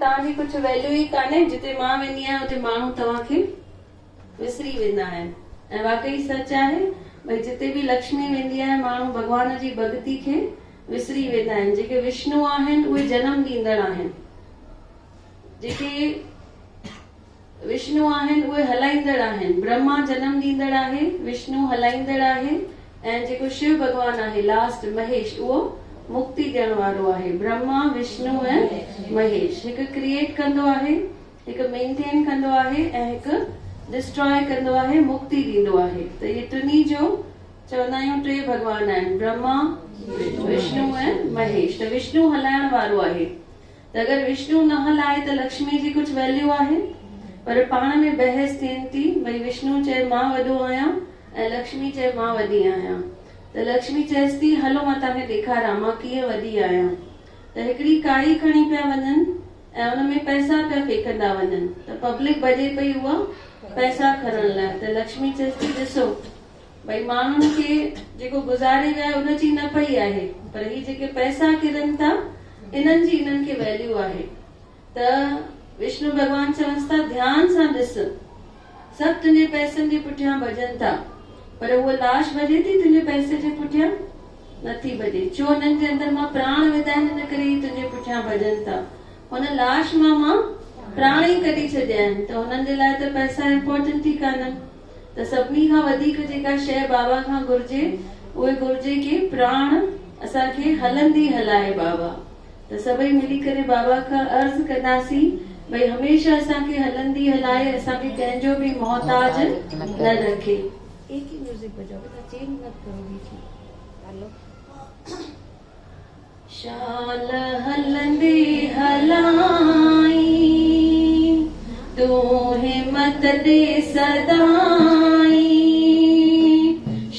तव्हांजी कुछ वैल्यू ही कान्हे। जिते मां वेंदी आहियां उते माण्हू तव्हांखे विसरी वेंदा आहिनि। ऐं वाकई सच आहे भई जिते भी लक्ष्मी वेंदी आहे माण्हू भगवान जी भक्ति खे विसरी वेंदा आहिनि। जेके विष्णु आहिनि उहे जन्म ॾींदड़ आहिनि। जेके विष्णु आहिनि उहे हलाईंदड़ आहिनि। ब्रह्मा जन्म ॾींदड़ आहे, विष्णु हलाईंदड़ आहे, ऐं जेको शिव भगवान आहे लास्ट महेश उहो मुक्ति ॾियण वारो आहे। ब्रह्मा, विष्णु ऐं महेश हिकु क्रिएट कंदो आहे, हिकु मेंटेन कंदो आहे ऐं हिकु डिस्ट्रॉय कंदो आहे, मुक्ति ॾींदो आहे। त इहे टिनी जो चवंदा आहियूं टे भगवान आहिनि, ब्रह्मा, विष्णु ऐं महेश। त विष्णु हलाइण वारो आहे। त अगरि विष्णु न हलाए त लक्ष्मी जी कुझु वैल्यू आहे। पर पाण में बहस थियनि थी भई विष्णु चए मां वॾो आहियां ऐं लक्ष्मी चए मां वॾी आहियां। त लक्ष्मी चएसि थी हलो मां तव्हांखे ॾेखारां मां कीअं वॾी आहियां। त हिकिड़ी काड़ी खणी पिया वञनि ऐं उनमें पैसा पिया फेंकंदा वञनि। त पब्लिक भॼे पई उहा पैसा खणण लाइ। त लक्ष्मी चएसि थी ॾिसो भई माण्हुनि खे जेको गुज़ारे विया उनजी न पई आहे, पर ही जेके पैसा किरनि था इन्हनि जी इन्हनि खे वैल्यू आहे। त विष्णु भगवान चवनि था ध्यान सां ॾिस, सभु तुंहिंजे पैसनि जे पुठियां भॼनि था, पर उहा लाश भॼे थी तुंहिंजे पैसे जे पुठियां? नथी भॼे। छो? हुननि जे अंदरि मां प्राण विधा आहिनि, इन करे ही तुंहिंजे पुठियां भॼनि था। हुन लाश मां प्राण ई कढी छॾिया आहिनि। त हुननि जे लाइ त पैसा इम्पोर्टेंट ई कान्हनि। त सभिनी खां वधीक जेका शइ बाबा खां घुर्जे उहे घुर्जे कि प्राण असांखे हलंदी हलाए बाबा। त सभई मिली करे बाबा खां अर्ज़ु कंदासीं भई हमेशा असांखे हलंदी हलाए, असांखे कंहिंजो भी मोहताज न रखे। एक ही म्यूजिक बजाओ बेटा, चेंज मत करो बीच में। हेलो शाल हलंदी हलाई तू हिम्मत दे सदाई।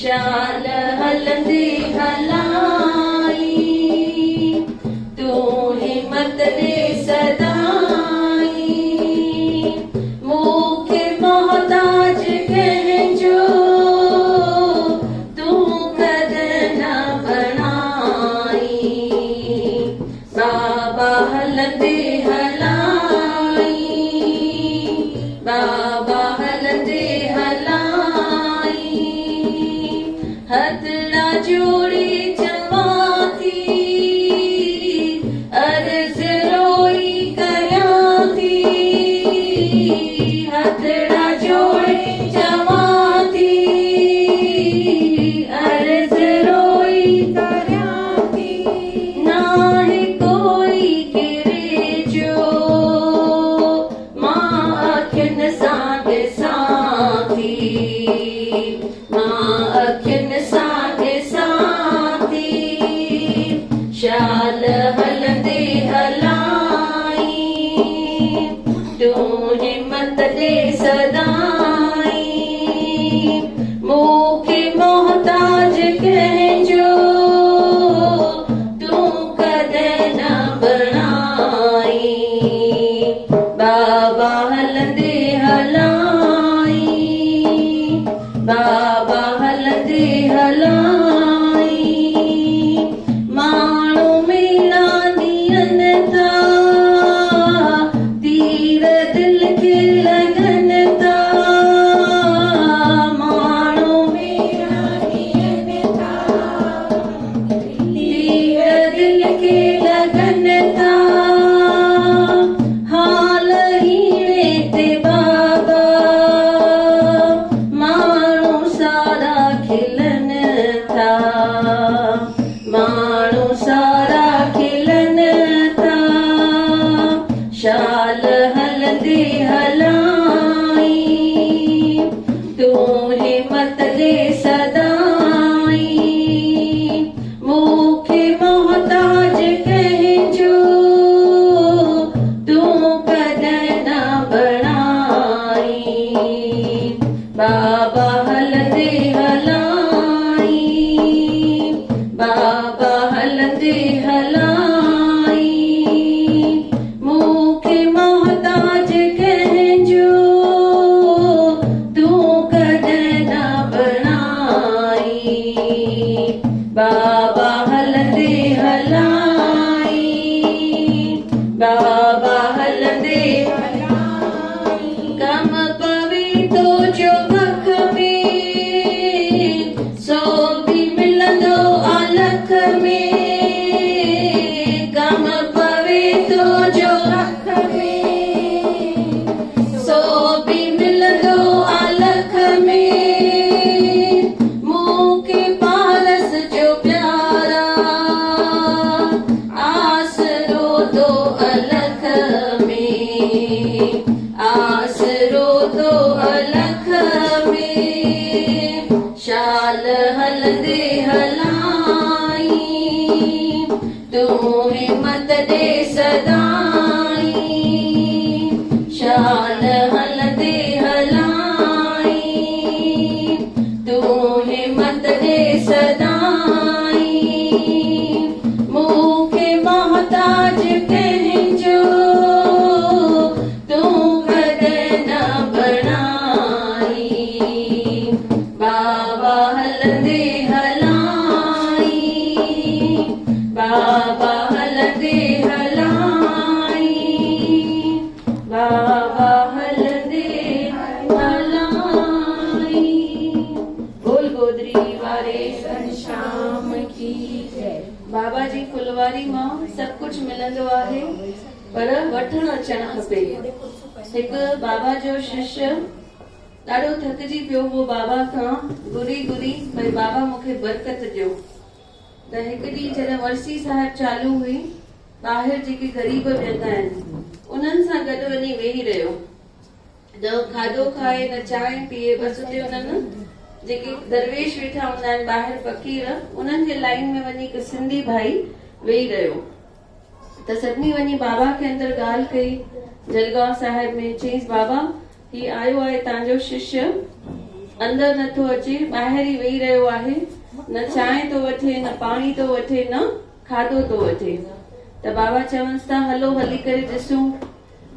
शाल हलंदी हलाई तू हिम्मत दे सदाई। मूंखे मोहताज कंहिंजो तू कदे न बणाई। बाबा हलंदे हलाई, बाबा हलंदे हलाई। हथड़ा जोड़ी चवां थी अर्ज़ रोई कयां थी। हथड़ा जोड़ी चवां थी अर्ज़ रोई कयां थी। नाहे कोई किरे जो मां अखियुनि सां ॾिसां थी, मां अखियुनि सां ॾिसां थी। शाल हलंदे हलाई तू हिम्मत दे सदाई। मूंखे मोहताज कंहिंजो तू कदे न बणाई। बाबा हलंदे हलाई, बाबा हलंदे हलाई। माण्हू मेरा ॾियनि था तीर दिल खे लॻनि था। माण्हू मेरा ॾियनि था तीर दिल खे लॻनि था। हाल हीणे ते बाबा माण्हू सारा खिलनि था, माण्हू सारा खिलनि था। शाल हलंदे हलाई तू हिम्मत दे सदाई। मूंखे मोहताज कंहिंजो तू कदे न बणाई। बाबा हलंदे हलाई, बाबा हलंदे हलाई। मूंखे मोह कुछ मिलंदो आहे, पर वठण अचण खपे। एक बाबा जो शिष्य ॾाढो थकिजी पियो हो बाबा खां घुरी घुरी भई बाबा मूंखे बरकत ॾियो। त हिकु ॾींहुं जॾहिं वरसी साहिब चालू हुई, ॿाहिरि जेके ग़रीब वेंदा आहिनि उन्हनि सां गॾु वञी वेही रहियो। न खाधो खाए न चांहि पीए, बसि उते उन्हनि जेके दरवेश वेठा हूंदा आहिनि ॿाहिरि फ़क़ीर, उन्हनि जे लाइन में वञी हिकु सिंधी भाई वेही रहियो। त सभिनी वञी बाबा खे अंदरि ॻाल्हि कई जलगांव साहिब में, चईंसि बाबा ही आयो आहे तव्हांजो शिष्य, अंदरि नथो अचे, ॿाहिरि ई वेही रहियो आहे, न चांहि थो वठे न पाणी थो वठे न खाधो थो वठे। त बाबा चवनिसि था हलो हली करे ॾिसूं।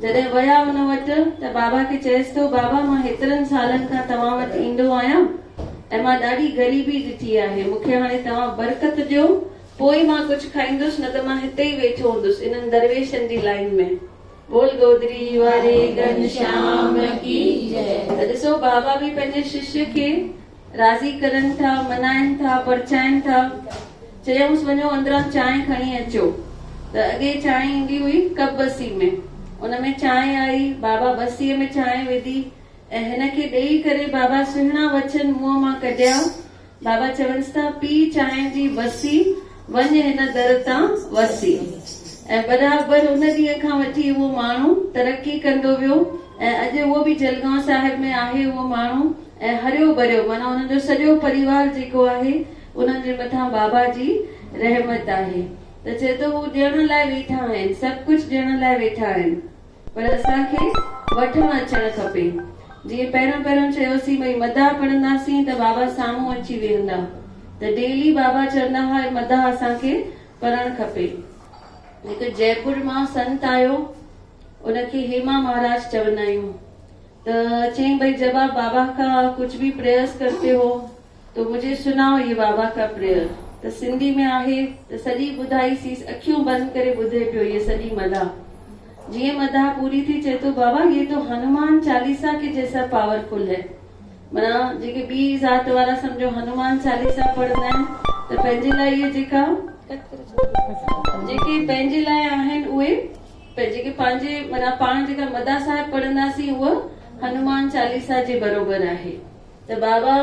जॾहिं विया हुन वटि त बाबा खे चएसि थो बाबा मां हेतिरनि सालनि खां तव्हां वटि ईंदो आहियां ऐं मां ॾाढी ग़रीबी ॾिठी आहे, मूंखे हाणे तव्हां बरकत ॾियो, पोइ मां कुझु खाईंदुसि, न त मां हिते ई वेठो हूंदुसि इन्हनि दरवेशनि जी लाइन में। बोल गोदरी वारे घनश्याम की जय। त ॾिसो बाबा बि पंहिंजे शिष्य खे राज़ी करनि था, मनाइनि था, परचाइनि था। चयऊंसि वञो अंदरां चांहि खणी अचो। त अॻे चांहि ईंदी हुई कप बसी में, उनमें चांहि आई, बाबा बसीअ में चांहि विधी ऐं हिनखे ॾेई करे बाबा सुहिणा वचन मुंहं मां कढिया। बाबा चवनिसि था पी चांहि जी बसी, वञ हिन दर तां वसी। ऐं बराबरि उन ॾींहं खां वठी उहो माण्हू तरक़ी कंदो वियो ऐं अॼु उहो बि जलगांव साहिब में आहे उहो माण्हू, ऐं हरियो भरियो, माना हुनजो सॼो परिवार जेको आहे उन्हनि जे मथां बाबा जी रहमत आहे। त चए थो हू ॾियण लाइ वेठा आहिनि, सभु कुझु ॾियण लाइ वेठा आहिनि, पर असांखे वठण अचणु खपे। जीअं पहिरियों चयोसीं भई मदाह पढ़ंदासीं त बाबा साम्हूं अची वेहंदा, त डेली बाबा चवंदा हुआ मदाह असांखे पढ़णु खपे। हिकु जयपुर मां संत आयो, उनखे हेमा महाराज चवंदा आहियूं। त चई भाई जब आप बाबा का कुछ भी प्रयास करते हो तो मुझे सुनाओ ये बाबा का प्रेयर। त सिंधी में आहे त सॼी ॿुधाईसीं, अखियूं बंदि करे ॿुधे पियो ये सॼी मदाह। जीअं मदाह पूरी थी चए तो बाबा ये तो हनुमान चालीसा के जैसा पावरफुल है। माना जेके ॿी ज़ात वारा सम्झो हनुमान चालीसा पढ़ंदा आहिनि त पंहिंजे लाइ इहे जेके पंहिंजे लाइ आहिनि उहे जेके पंहिंजे माना पाण जेका मदाह साहिब पढ़ंदासीं उहा हनुमान चालीसा जे बरोबर आहे। त बाबा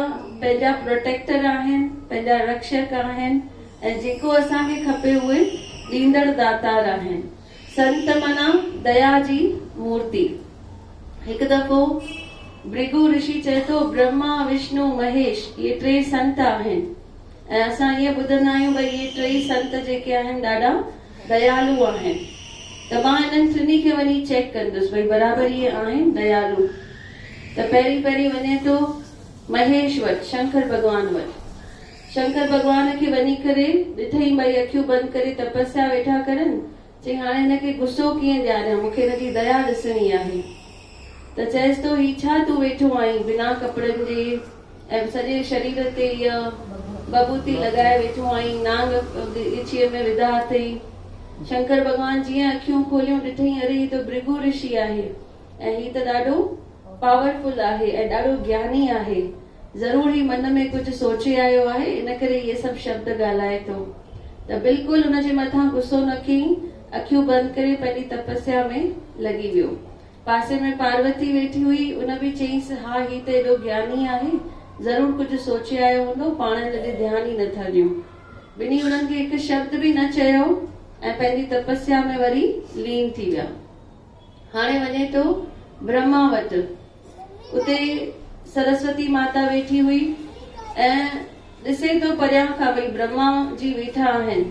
पंहिंजा प्रोटेक्टर आहिनि, पंहिंजा रक्षक आहिनि ऐं जेको असांखे खपे उहे ॾींदड़ दातार आहिनि। संत माना दया जी मूर्ति। हिकु दफ़ो भृगु ऋषि चए थो ब्रह्मा विष्णु महेश इहे टे संत आहिनि ऐं असां ईअं ॿुधंदा आहियूं भई इहे टे संत जेके आहिनि ॾाढा दयालु आहिनि। त मां इन्हनि टिनी खे वञी चेक कंदुसि भई बराबरि इहे आहिनि दयालु। त पहिरीं वञे थो महेश वटि, शंकर भॻवान वटि। शंकर भॻवान खे वञी करे ॾिठई भई अखियूं बंदि करे तपस्या वेठा करनि, चई हाणे हिनखे गुस्सो कीअं ॾियारियां, मूंखे हिनजी दया ॾिसणी आहे। त चएसि थो ही छा तूं वेठो आहीं बिना कपिड़नि जे ऐं सॼे शरीर ते इहा बबूती लॻाए वेठो आहीं, नांग इछीअ में विधा अथई। शंकर भॻवान जीअं अखियूं खोलियूं ॾिठई अरे ही त भृगु ऋषि आहे ऐं ही त ॾाढो पावरफुल आहे ऐं ॾाढो ज्ञानी आहे, ज़रूर ही मन में कुझु सोचे आयो आहे, इन करे इहे सभु शब्द ॻाल्हाए थो। त बिल्कुलु हुनजे मथां गुस्सो न कयईं, अखियूं बंदि करे पंहिंजी तपस्या में लॻी वियो। पासे में पार्वती वेठी हुई, उन बि चईंसि हा ही त एॾो ज्ञानी आहे, ज़रूर कुझु सोचे आयो हूंदो, पाण जॾहिं ध्यानु ई नथा ॾियूं। ॿिन्ही हुननि खे हिकु शब्द बि न चयो ऐं पंहिंजी तपस्या में वरी लीन थी विया। हाणे वञे थो ब्रह्मा वटि, उते सरस्वती माता वेठी हुई ऐं ॾिसे थो परियां खां भई ब्रह्मा जी वेठा आहिनि,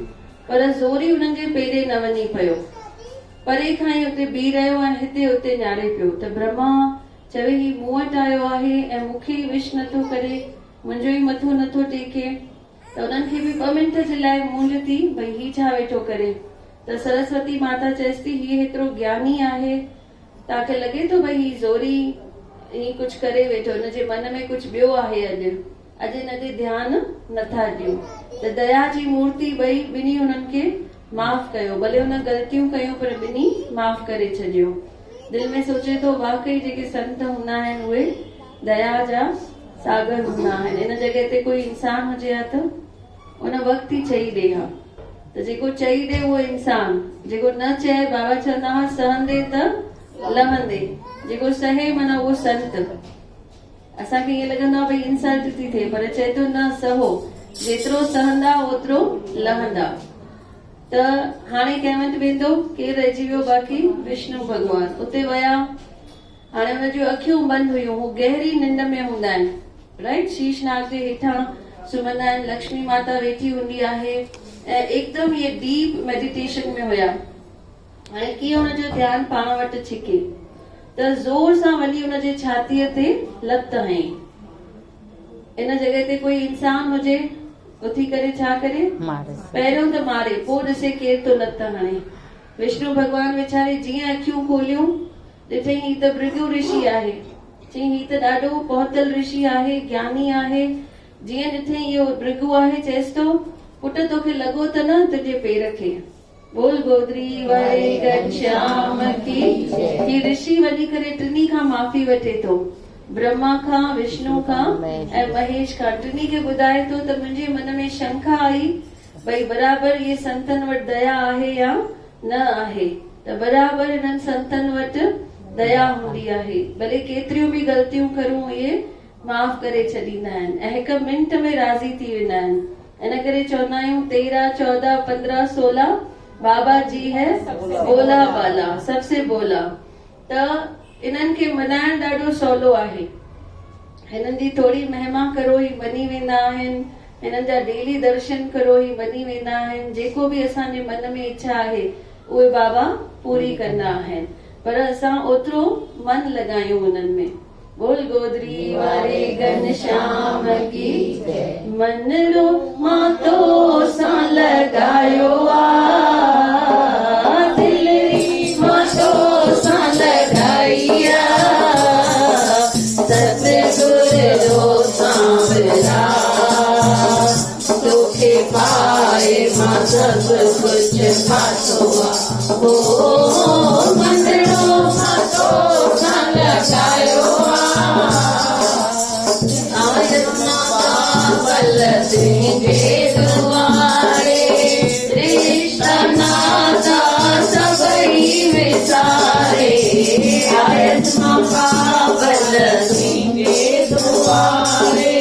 पर ज़ोरी हुननि जे पेरे न वञी पियो, परे खां ई उते बीह रहियो ऐं हिते हुते न्यारे पियो। त ब्रह्मा चवे ही मूं वटि आयो आहे ऐं मूंखे विश नथो करे, मुंहिंजो ई मथो नथो टेके। त उन्हनि खे बि 2 मिंट जे लाइ मूंझ थी भई ही छा वेठो करे। त सरस्वती माता चएसि थी हीउ हेतिरो ज्ञानी आहे, तव्हांखे लॻे थो भई ही ज़ोरी ही कुझु करे वेठो, हिनजे मन में कुझु ॿियो आहे, अॼु हिन ते ध्यानु नथा ॾियूं। त दया जी मूर्ति ॿिन्ही हुननि खे माफ़ कयो, भले हुन ग़लतियूं कयूं पर ॿिन्ही माफ़ करे छॾियो। दिलि में सोचे थो वाकई जेके संत हूंदा आहिनि उहे दया जा सागर हूंदा आहिनि। इन जॻह ते कोई इंसान हुजे हा त उन वक़्तु ई चई ॾे हा, त जेको चई ॾे उहो इंसान जेको न चए बाबा चवंदा हुआ सहंदे त लहंदे, जेको सहे माना उहो संत। असांखे ईअं लॻंदो आहे भई इंसल्ट थी थिए, पर चए थो न सहो, जेतिरो सहंदा ओतिरो लहंदा। त हाणे कंहिं वटि वेंदो, केरु रहिजी वियो बाक़ी, विष्णु भॻवान। उते विया, हाणे हुन जूं अखियूं बंदि हुयूं, हू गहरी निंड में हूंदा आहिनि, राइट। शीशनाग जे हेठां सुम्हंदा आहिनि, लक्ष्मी माता वेठी हूंदी आहे ऐं एकदमि इहे डीप मेडिटेशन में हुया। हाणे कीअं हुनजो ध्यानु पाण वटि छिके, त ज़ोर सां वञी हुनजे छातीअ ते लत हयईं। इन जॻह ते कोई इंसान हुजे, उथी करे छा करे, पहिरियों त मारे, पोइ ॾिसे केरु तो लत हणे। विष्णु भॻवान वीचारे जीअं अखियूं खोलियूं, ॾिठई ही त भृगु ऋषि आहे। चई ही त ॾाढो पहुतल ऋषि आहे, ज्ञानी आहे। जीअं ॾिठई इहो भृगु आहे, चएसि तो पुट तोखे लॻो त न तुंहिंजे पेर खे। बोल गोदरी वारे घनश्याम की। ही ऋषि वञी करे टिनी खां माफ़ी वठे थो, ब्रह्मा खां, विष्णु खां ऐं महेश खां। टिनी खे ॿुधाए थो त मुंहिंजे मन में शंका आई भई बराबरि इहे संतनि वटि दया आहे या न आहे। त बराबरि हिननि संतनि वटि दया हूंदी आहे, भले केतिरियूं बि ग़लतियूं करूं इहे माफ़ करे छॾींदा आहिनि ऐं हिकु मिंट में राज़ी थी वेंदा आहिनि। इन करे चवंदा आहियूं 13, 14, 15, 16 बाबा जी है बोला बाला, सबसे बोला। त इन्हनि खे मनाइण ॾाढो सवलो आहे। हिननि जी थोरी महिमा करो ही मनी वेंदा आहिनि, हिननि जा डेली दर्शन करो ही मनी वेंदा आहिनि। जेको बि असांजे मन में इच्छा आहे उहे बाबा पूरी कंदा आहिनि, पर असां ओतिरो मन लॻायूं उन्हनि में। बोल गोदरी वारे घनश्याम की। मन लो मातो सां लॻायो आ, दिलरी मातो सां लॻाई आ, सतगुर जो सांवरा तोखे पाए मां सब कुछ पातो आ। ओ मन लो मातो सां लॻायो दुआरे, रिश्ता नाता सबई विसारे, आयत मां पावल सिंगे दुआरे,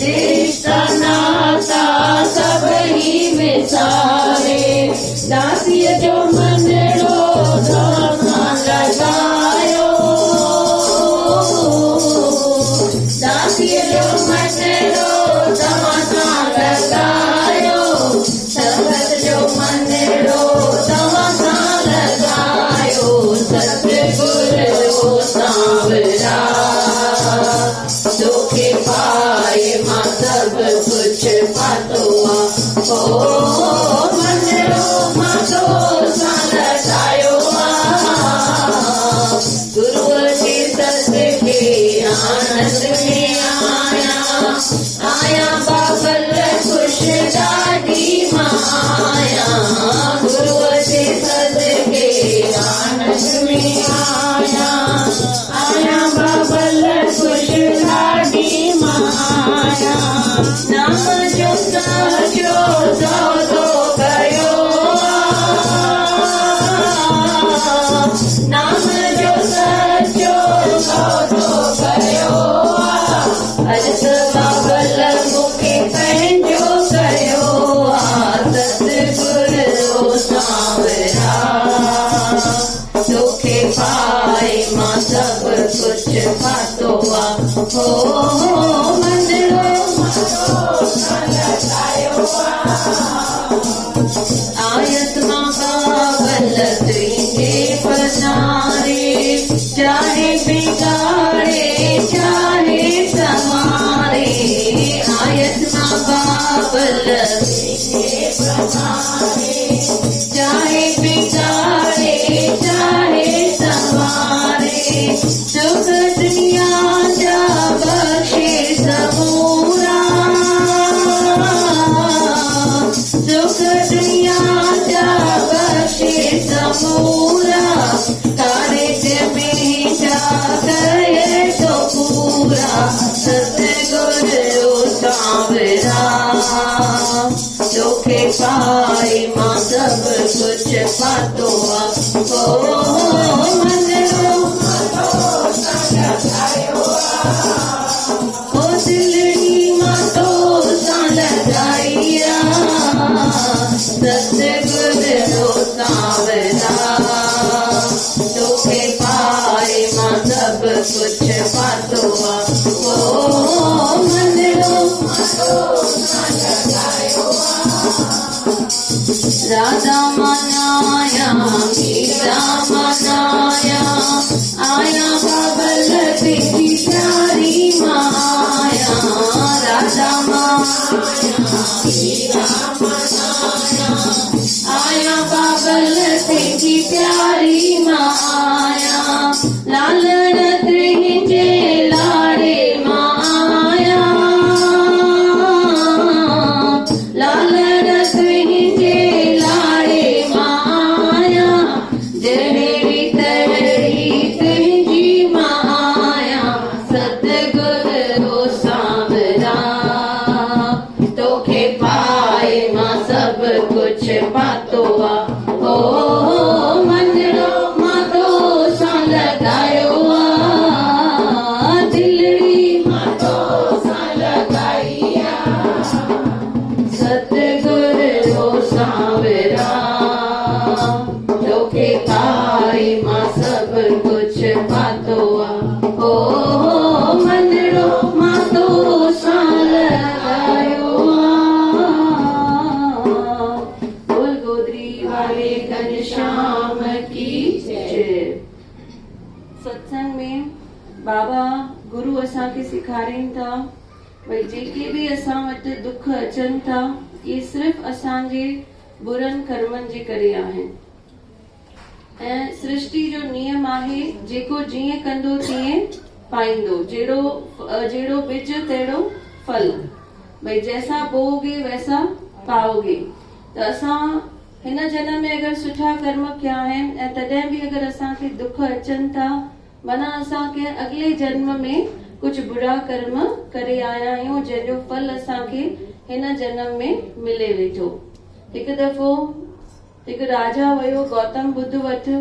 रिश्ता नाता सबई विसारे, दासीअ जो मनड़ो सां लॻायो, दासीअ जो मनड़ो तोखे पाए मां सब कुछ पातो आ। ओ मनड़ो मातो सां लॻायो आ, गुरूअ जे सदके आनंद में आया बाबल ख़ुशि ॾाढी मां आया, गुरूअ जे सदके आनंद में आया बाबल ख़ुशि ॾाढी मां आया। नाम जो सचो सौदो कयो, नाम जो सचो सौदो कयो, पातो ओ मंदरो ओ दिलड़ी मातो सां लगाइया सतगुरु सावरा तोखे पाए मां सब कुछ पातो ओ मंदरो राधा मनाया मीरा मनाया आया बाबल बेटी प्यारी माया राधा मनाया मीरा मनाया आया बाबल बेटी प्यारी माया लालण तुझे लाड़े माया लालण तुझे लाड़े माया जड़ी तड़ी तुझी माया सतगुरु सांवरा तोखे पाए मां सब कुछ पातो ओ मंदरो मातो सां लगायो दिलड़ी मातो सां लगाइया सतगुरु सांवरा तोखे पाए मां सब कुछ पातो ओ मंदरो मातो सां लगायो बोल गोदरी वाले घनश्याम की जय। सत्संग में बाबा गुरु असांखे सेखारीनि था भई जेके बि असां वटि दुख अचनि था इहे सिर्फ़ असांजे बुरनि कर्मनि जे करे आहिनि ऐं सृष्टि जो नियम आहे जेको जीअं कंदो तीअं पाईंदो जहिड़ो बिज तहिड़ो फल भई जैसा बोओगे वैसा पाओगे त असां हिन जन्म में अगर सुठा कर्म कया आहिनि ऐं तॾहिं बि अगर असांखे दुख अचनि था माना असांखे अगले जन्म में कुछ बुरा कर्म करे आया आहियूं जंहिंजो फल असांखे हिन जन्म में मिले वेठो। हिकु दफ़ो हिकु राजा वियो गौतम बुद्ध वटि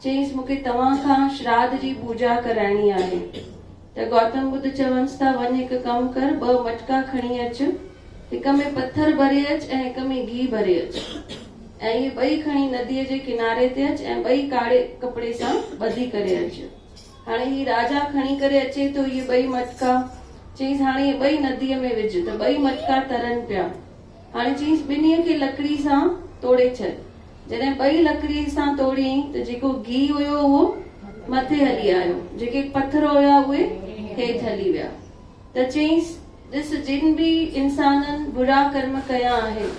चयईंसि मूंखे तव्हां खां श्राद्ध जी पूजा कराइणी आहे त गौतम बुद्ध चवंसि था वञ हिकु कमु कर 2 मटका खणी अच हिक में पत्थर भरे अच ऐं हिक में घी भरे अच ऐं इहे ॿई खणी नदीअ जे किनारे ते अच ऐं ॿई कारे कपिड़े सां ॿधी करे अच। हाणे ही राजा खणी करे अचे तो इहे 2 मटका चयईंसि हाणे इहे 2 नदीअ में विझ त 2 मटका तरनि पिया। हाणे चयईंसि ॿिन्हीअ खे लकड़ी सां तोड़े छॾ। जॾहिं 2 लकड़ी सां तोड़ियईं त जेको घी हुयो उहो मथे हली आयो जेके पत्थर हुया उहे हेठि हली विया त चयईंसि ॾिस जिन बि इंसाननि बुरा कर्म कया आहिनि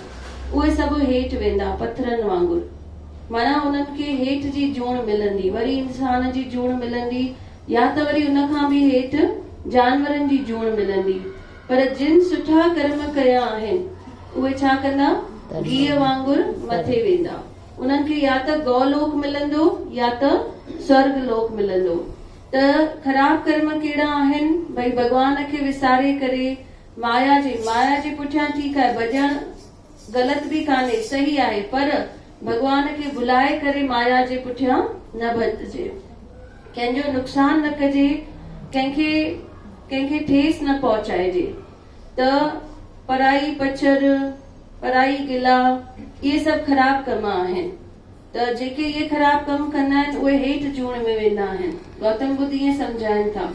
उहे सभु हेठि वेंदा पत्थरनि वांगुरु माना उन्हनि खे हेठि जी जूण मिलंदी वरी इंसान जी जूण मिलंदी या त वरी उन खां बि हेठि जानवरनि जी जूण मिलंदी पर जिन सुठा कर्म कया आहिनि उहे छा कंदा घीअ वांगुरु मथे वेंदा उन्हनि खे या त गौलोक मिलंदो या त स्वर्ग लोक मिलंदो। त ख़राब कर्म कहिड़ा आहिनि भई भगवान खे विसारे करे माया जे पुठियां ठीकु आहे भॼण ग़लति बि कान्हे सही आहे पर भगवान खे भुलाए करे माया जे पुठियां न भॼिजे कंहिंजो नुक़सान न कजे कंहिंखे ठेस न पहुचाइजे त पराई पछर पराई गिला इहे सभु ख़राब कम आहिनि त जेके इहे ख़राब कम कंदा आहिनि उहे हेठि जूण में वेंदा आहिनि। गौतम बुद्ध ईअं सम्झाइनि था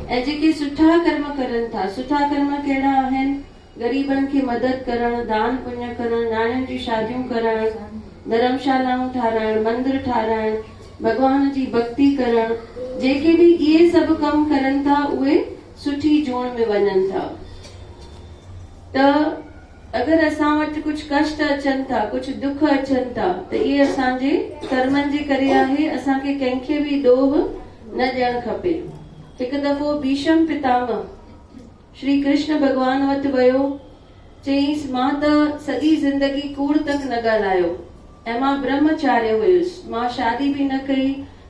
ऐं जेके सुठा कर्म करनि था सुठा कर्म कहिड़ा आहिनि ग़रीबनि खे मदद करणु दान पुण्य करणु नियाणियुनि जी शादियूं करणु धर्मशालाऊं ठाराइणु मंदिर ठाराइणु भगवान जी भक्ति करणु जेके बि इहे सभु कम करनि था उहे सुठी जूण में वञनि था। त अगर असां वटि कुछ कष्ट अचनि था कुछ दुख अचनि था त इहे असांजे कर्मनि जे करे आहे असांखे कंहिंखे बि ॾोह न ॾियणु खपे। हिकु दफ़ो भीष्म पितामह श्री कृष्ण भगवान वटि वियो चयईंसि मां त सॼी ज़िंदगी कूड़ तक न ॻाल्हायो ऐं मां ब्रह्मचार्य हुयुसि मां शादी बि न कई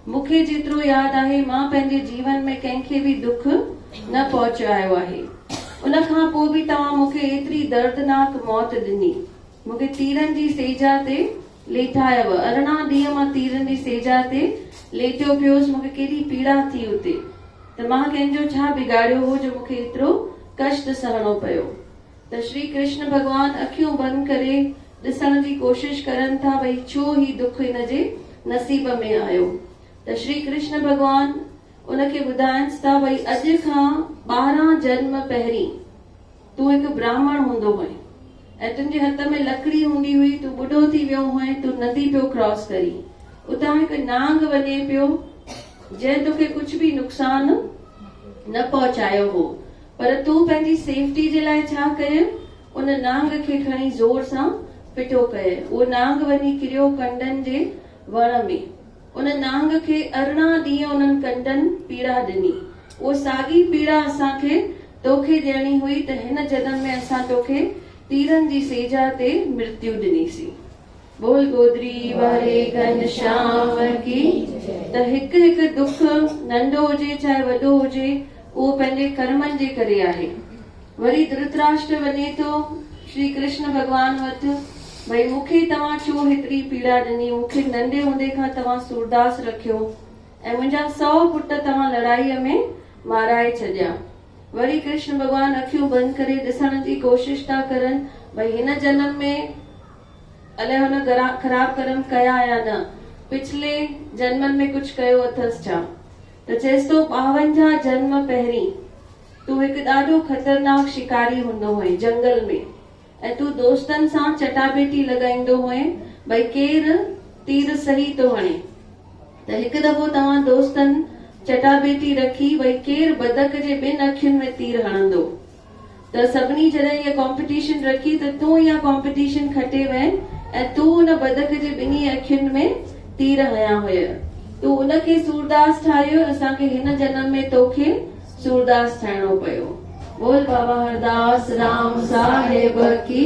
मूंखे जेतिरो यादि आहे मां पंहिंजे जीवन में कंहिंखे बि दुख न पहुचायो आहे उन खां पोइ बि तव्हां मूंखे एतिरी दर्दनाक मौत ॾिनी मूंखे तीरनि जी सेजा ते लेटायव। 18 ॾींहं मां तीरनि जी सेजा ते लेटियो पियोसि, मूंखे केॾी पीड़ा थी उते, त मां कंहिंजो छा बिगाड़ियो हो जो मूंखे एतिरो कष्ट सहणो पियो। त श्री कृष्ण भगवान अखियूं बंदि करे ॾिसण जी कोशिश करनि था भई छो ही दुख हिनजे नसीब में आयो। त श्री कृष्ण भगवान उनखे ॿुधाइनि था भई अॼु खां 12 जन्म पहिरीं तूं हिकु ब्राह्मण हूंदो हुए ऐं तुंहिंजे हथ में लकड़ी हूंदी हुई, तूं ॿुढो थी वियो हुए, तूं नदी पियो क्रॉस करी, उतां हिकु नांग वञे पियो जंहिं तोखे कुझु बि नुक़सान न पहुचायो हो, पर तूं पंहिंजी सेफ्टी जे लाइ छा कयो, उन नांग खे खणी ज़ोर सां पिटो कयो। उहो नांग वञी किरियो कंडनि जे वण में। उन नांग खे 18 ॾींहं उन्हनि कंडनि पीड़ा ॾिनी। उहो साॻी पीड़ा असांखे तोखे ॾियणी हुई त हिन जन्म में असां तोखे तीरनि जी सेजा ते मृत्यु ॾिनीसीं। बोल गोदरी वारे घनश्याम की। त हिकु हिकु दुख नंढो हुजे चाहे वॾो हुजे उहो पंहिंजे कर्मनि जे करे आहे। वरी धृतराष्ट्र वञे थो श्री कृष्ण भगवान वटि, भई मूंखे तव्हां छो हेतिरी पीड़ा ॾिनी, मूंखे नंढे हूंदे खां तव्हां सूरदास रखियो ऐं मुंहिंजा 100 पुट तव्हां लड़ाईअ में माराए छॾिया। वरी कृष्ण भगवान अखियूं बंदि करे ॾिसण जी कोशिश था करनि भई हिन जन्म में अलाए हुन ख़राब कर्म कया या न, पिछले जन्मनि में कुझु कयो अथसि छा। त चएसि थो 52 जन्म पहिरीं तूं हिकु ॾाढो ख़तरनाक शिकारी हूंदो हुए जंगल में ऐं तूं दोस्तनि सां चटाभेटी लॻाईंदो हुए भई केरु तीर सही थो हणे। त हिकु दफ़ो तव्हां दोस्तनि चटाभेटी रखी भई केरु बदक जे 2 अखियुनि में तीर हणंदो। त सभिनी जॾहिं इहा कॉम्पिटिशन रखी त तूं इहा कॉम्पिटिशन खटे वएं ऐं तूं उन बदक जे 2 अखियुनि में तीर हया हुया। तूं उनखे सूरदास ठाहियो, असांखे हिन जन्म में तोखे सूरदास ठाहिणो पियो। बोल बाबा हरदास राम साहिब की।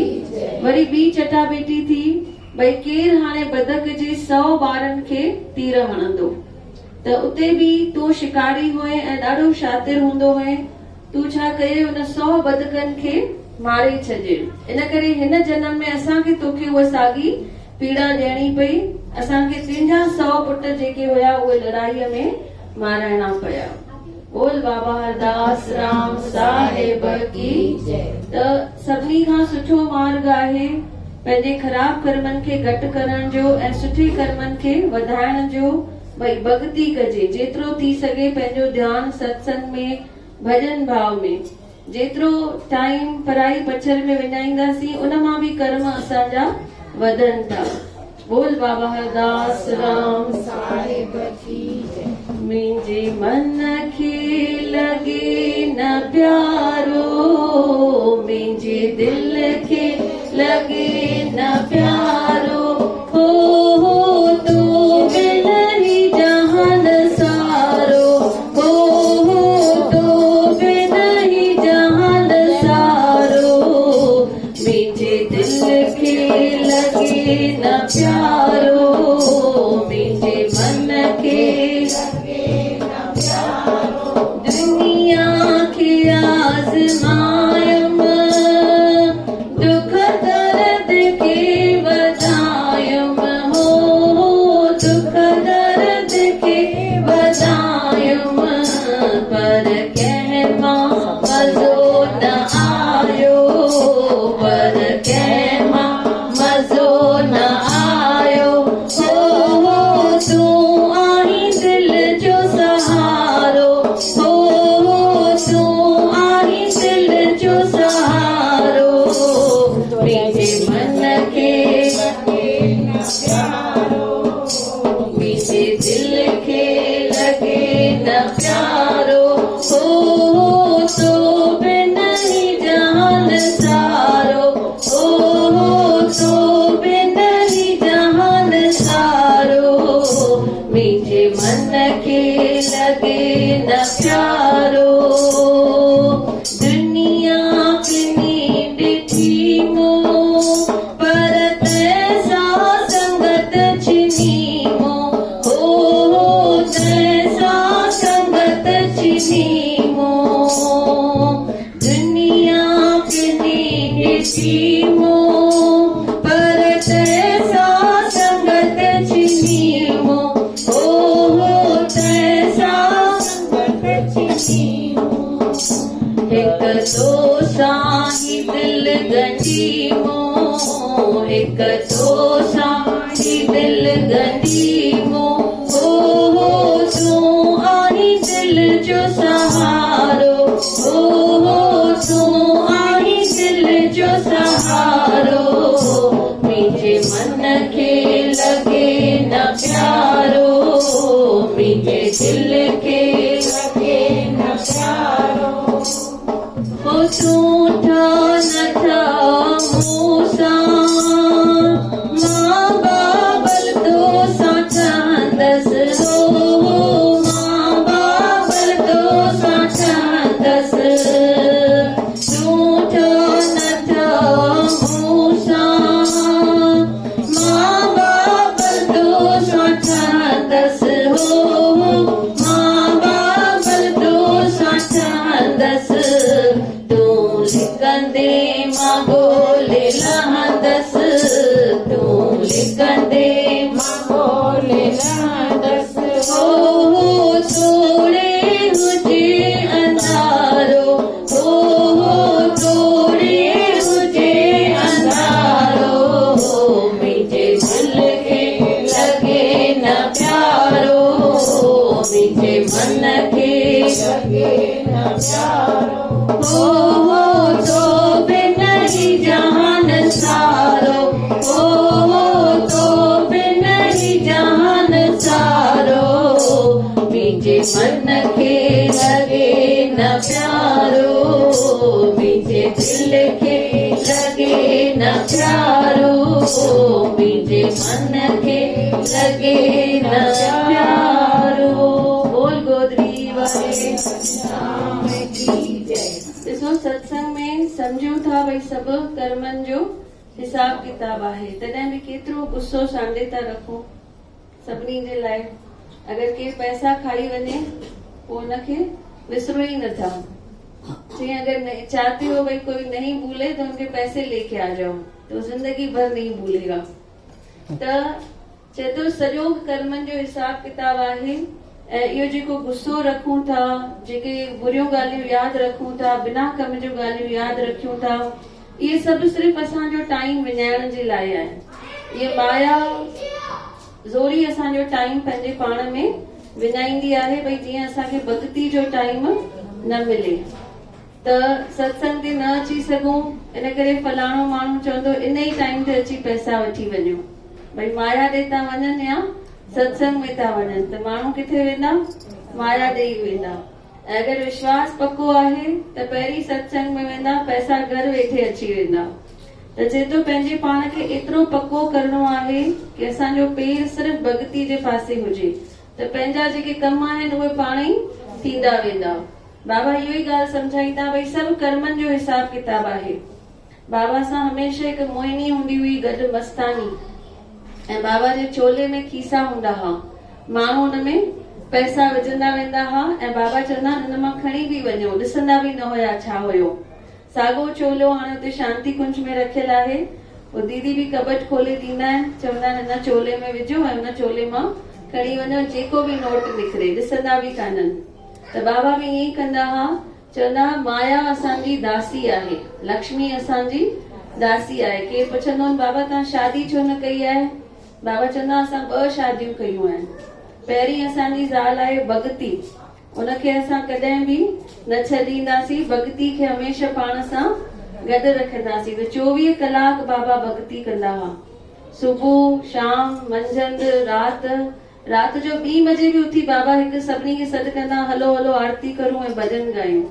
वरी ॿी चटाभेटी थी भई केरु हाणे बदक जे 100 ॿारनि खे तीर हणंदो। त उते बि तूं शिकारी हुए ऐं ॾाढो शातिर हूंदो हुए, तूं छा कयो उन 100 बदकनि खे मारे छॾे। इन करे हिन जन्म में असांखे तोखे उहा साॻी पीड़ा ॾियणी पई, असांखे तुंहिंजा 100 पुट जेके हुया उहे लड़ाईअ में माराइणा पिया। बोल बाबा हरदास राम साहिब की। त सभिनी खां सुठो मार्ग आहे पंहिंजे ख़राब कर्मनि खे घटि करण जो ऐं सुठे कर्मनि खे वधाइण जो। भई भक्ति कजे, जेतिरो थी सघे पंहिंजो ध्यानु सत्संग में, भजन भाव में, जेतिरो टाइम पढ़ाई पछर में विञाईंदासीं उन मां बि कर्म असांजा वधनि था। बोल बाबा हरदास राम साहिब की। मुंहिंजे मन खे लगे न प्यारो, मुंहिंजे दिल खे लगे न प्यारो, हो तो बिन ही जहान सारो, हो तो बिन ही जहान सारो, मुंहिंजे दिल खे लगे न प्यारो, मुंहिंजे मन खे दुनिया खे आज़मायम, दुख दर्द खे वधायम, हो दुख दर्द खे वधायम, पर कंहिं मां मज़ो न आयो, पर कंहिं मां मज़ो न आयो, हो तूं आहीं दिल जो सहारो, हो तूं आहीं दिल जो सहारो, मुंहिंजे मन खे लगे न प्यारो, मुंहिंजे दिल खे लगे न प्यारो, हो तो बिन ही जहान सारो, हो तो बिन ही जहान सारो, मुंहिंजे मन खे लगे न प्यारो। दुनिया किनी ॾिठी मूं पर तंहिंसां संगत छिनी मूं, हो तंहिंसां संगत छिनी मूं, दुनिया किनी ॾिठी मूं पर तंहिंसां तो साही दिल गंजी मो, एक तो साही दिल गंजी मो, हो तू आई दिल जो सहारो, हो तू आई दिल जो सहारो, मुझे मन के लगे न प्यारो, मुझे दिल के लगे न प्यारो, ओ झूठा न था मूसा, माँ बाबल तो साठंदस हो, माँ बाबल तो साठंदस, झूठा न था मूसा, माँ बाबल तो साठंदस हो, माँ बाबल तो साठंदस, तू लिखंदे माँ बोले लहंदस, तू लिखंदे माँ बोले लहंदस, हो तोड़े हुजे अंधारो, हो तोड़े हुजे अंधारो, मुझे दिल के लगे न प्यारो, मुझे मन के लगे न प्यारो, हो तो बिन ही जहान सारो, हो तो बिन ही जहान सारो, मुझे मन के लगे न प्यारो, मुझे दिल के लगे न प्यारो, मुझे मन के लगे न प्यारो। बोल गोदरी वाले सतनाम की जय। ॾिसो सत्संग में सम्झूं था भई सभु कर्मनि जो हिसाब किताब आहे, तॾहिं बि केतिरो गुस्सो सांडे था रखूं सभिनी जे लाइ। अगरि केरु पैसा खाई वञे पोइ हुनखे विसरो ई नथा, जीअं अगर चाहते हो भाई कोई नहीं भूले तो उनके पैसे लेके आ जाओ, तो जिंदगी भर नहीं भूलेगा। त चए थो सॼो कर्मनि जो हिसाब किताब आहे, ऐं इहो जेको गुस्सो रखूं था, जेके बुरियूं ॻाल्हियूं यादि रखूं था, बिना कम जो ॻाल्हियूं यादि रखूं था, इहे सभु सिर्फ़ु असांजो टाइम विञाइण जे लाइ आहे। इहे माया ज़ोरी असांजो टाइम पंहिंजे पाण में विञाईंदी आहे, भई जीअं असांखे भक्ति जो टाइम न मिले, त सत्संग ते न अची सघूं, इन करे फलाणो माण्हू चवंदो इन ई टाइम ते अची पैसा वठी वञो, भई माया ॾे था वञनि या सत्संग में था वञनि, त माण्हू किथे वेंदा, माया ॾे ई वेंदा। ऐं अगरि विश्वास पक्को आहे त पहिरीं सत्संग में वेंदा, पैसा घर वेठे अची वेंदा। त चए थो पंहिंजे पाण खे एतिरो पक्को करणो आहे कि असांजो पेर सिर्फ़ु भक्ति जे पासे हुजे, त पंहिंजा जेके कम आहिनि उहे पाण ई थींदा वेंदा। बाबा इहो ई ॻाल्हि सम्झाईंदा, भई सभु कर्मनि जो हिसाब किताब आहे। बाबा सां हमेशह हिकु मोहिनी हूंदी हुई गॾु मस्तानी, ऐं बाबा जे चोले में खीसा हूंदा हुआ, माण्हू हुन में पैसा विझंदा वेंदा हुआ, ऐं बाबा चवंदा हिन मां खणी बि वञो, ॾिसंदा बि न हुया छा हुयो। साॻो चोलो हाणे हुते शांति कुंज में रखियल आहे, पोइ दीदी बि कबट खोले ॾींदा आहिनि, चवंदा आहिनि हिन चोले में विझो ऐं हुन चोले मां खणी वञो, जेको बि नोट निकिरे, ॾिसंदा बि कान्हनि। त बाबा बि ईअं ई कंदा हुआ, चवंदा माया असांजी दासी आहे, लक्ष्मी असांजी दासी आहे। केरु पुछंदो बाबा तव्हां शादी छो न कई आहे, बाबा चवंदा असां 2 शादियूं कयूं आहिनि। पहिरीं असांजी ज़ाल आहे भगती, उनखे असां कॾहिं बि न छॾींदासीं, भगती खे हमेशह पाण सां गॾु रखंदासीं। त 24 कलाक बाबा भगती कंदा हुआ, सुबुह शाम मंझंदि राति जो 2 बजे बि उथी बाबा हिकु सभिनी खे सॾु कंदा, हलो हलो आरती करूं ऐं भॼन ॻायूं।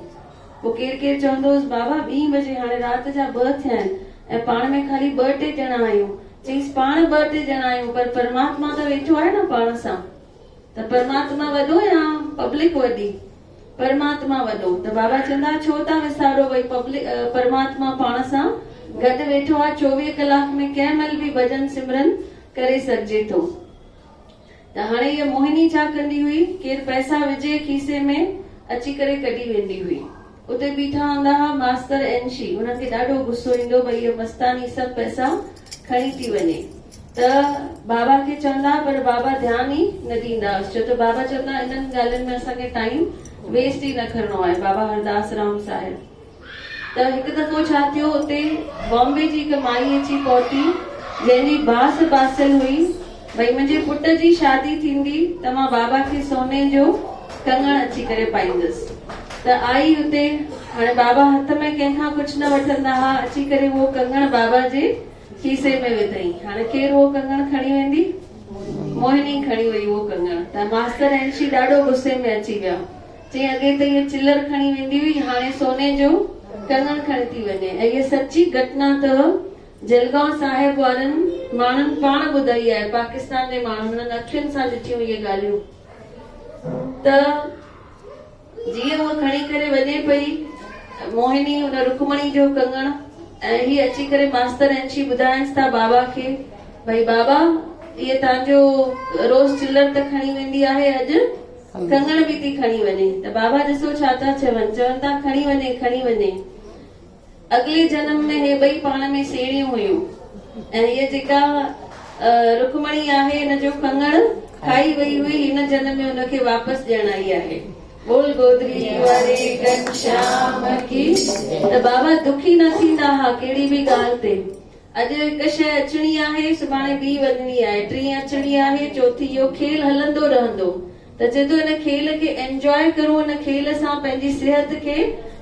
पोइ केरु केरु चवंदो बाबा 2 बजे हाणे राति जा 2 थिया आहिनि ऐं पाण में खाली 2-3 ॼणा आहियूं। चईसि पाण 2-3 ॼणा आहियूं, पर परमात्मा त वेठो आहे न पाण सां। त परमात्मा वॾो या पब्लिक वॾी? परमात्मा वॾो। त बाबा चवंदा छो था विसारो, भई परमात्मा पाण सां गॾु वेठो आहे, 24 कलाक में कंहिं महिल बि भॼन सिमरन करे सघिजे थो। त हाणे इहा मोहिनी छा कंदी हुई, केरु पैसा विझे खीसे में अची करे कढी वेंदी हुई। उते बीठा हूंदा हुआ मास्तर एनशी, हुननि खे ॾाढो गुस्सो ईंदो भई इहा मस्तानी सभु पैसा खणी थी वञे। त बाबा खे चवंदा, पर बाबा ध्यानु ई न ॾींदा, छो त बाबा चवंदा इन्हनि ॻाल्हियुनि में असांखे टाइम वेस्ट ई न करणो आहे। बाबा हरदास राम साहिब त हिकु दफ़ो छा थियो, उते बॉम्बे जी हिकु माई अची पहुती जंहिंजी बास बासियल हुई भई मुंहिंजे पुट जी शादी थींदी त मां बाबा खे सोने जो कंगण अची करे पाईंदसि। त आई हुते, हाणे बाबा हथ में कंहिंखां कुझु न वठंदा हुआ, अची करे उहो कंगण बाबा जे खीसे में विधई। हाणे केरु उहो कंगण खणी वेंदी? मोहिनी खणी वई उहो कंगण। त मास्टर ऐंशी ॾाढो गुस्से में अची विया, चई अॻे त इहा चिल्लर खणी वेंदी हुई, हाणे सोने जो कंगण खणी थी वञे। ऐं इहा सची घटना अथव, जलगांव साहिब वारनि माण्हुनि पाण ॿुधाई आहे, पाकिस्तान जे माण्हुनि हुननि अखियुनि सां ॾिठियूं इहे ॻाल्हियूं। त जीअं उहा खणी करे वञे पई मोहिनी हुन रुकमणी जो कंगण, ऐं ही अची करे मास्तर ऐंशी ॿुधाइनि था बाबा खे, भई बाबा इहे तव्हांजो रोज़ चिल्लर त खणी वेंदी आहे, अॼु कंगण बि थी खणी वञे। त बाबा ॾिसो छा था चवनि था खणी वञे खणी वञे। अॻिले जन्म में हे ॿई पाण में सेड़ियूं हुयूं, ऐं हीअ जेका रुकमणी आहे हिन जो कंगण खाई वई हुई, हिन जन्म में हुनखे वापसि ॾियण आई आहे। बोल गोदरी वारे घनश्याम की। त बाबा दुखी न थींदा हुआ कहिड़ी बि ॻाल्हि ते। अॼु हिकु शइ अचणी आहे, सुभाणे ॿी वञणी आहे, टीं अचणी आहे, चौथी, इहो खेल हलंदो रहंदो। त चए थो हिन खेल खे एंजॉय करूं, हिन खेल सां पंहिंजी सिहत खे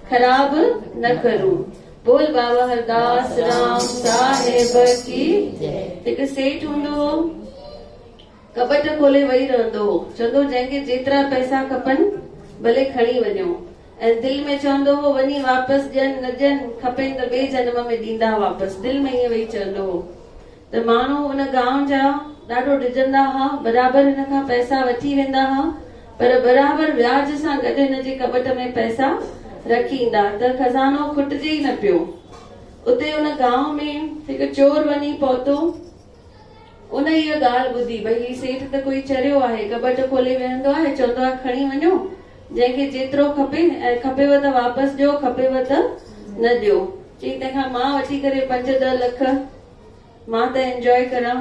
ख़राब न करूं। बोल बाबा हरदास राम साहिब की। हिकु सेठ हूंदो हो, कबट खोले वेही रहंदो हो, चवंदो जंहिंखे जेतिरा पैसा खपनि भले खणी वञो, ऐं दिलि में चवंदो हो वञी वापसि ॾियनि न ॾियनि, खपे त ॿिए जन्म में ॾींदा वापसि, दिलि में ईअं वेही चवंदो हो। त माण्हू उन गांव जा ॾाढो डिॼंदा हुआ, बराबरि हिन खां पैसा वठी वेंदा हुआ, पर बराबरि व्याज सां गॾु हिन जे कबट में पैसा रखी ईंदा, त खज़ानो खुटिजे ई न पियो। उते उन गांव में हिकु चोर वञी पहुतो, उन इहा ॻाल्हि ॿुधी भई ही सेठ त कोई चरियो आहे, कबट खोले वेहंदो आहे, चवंदो आहे खणी वञो जंहिंखे जेतिरो खपे, ऐं खपेव त वापसि ॾियो, खपेव त न ॾियो। चई तंहिंखां मां वठी करे 5-10 लख मां त एंजॉय करां।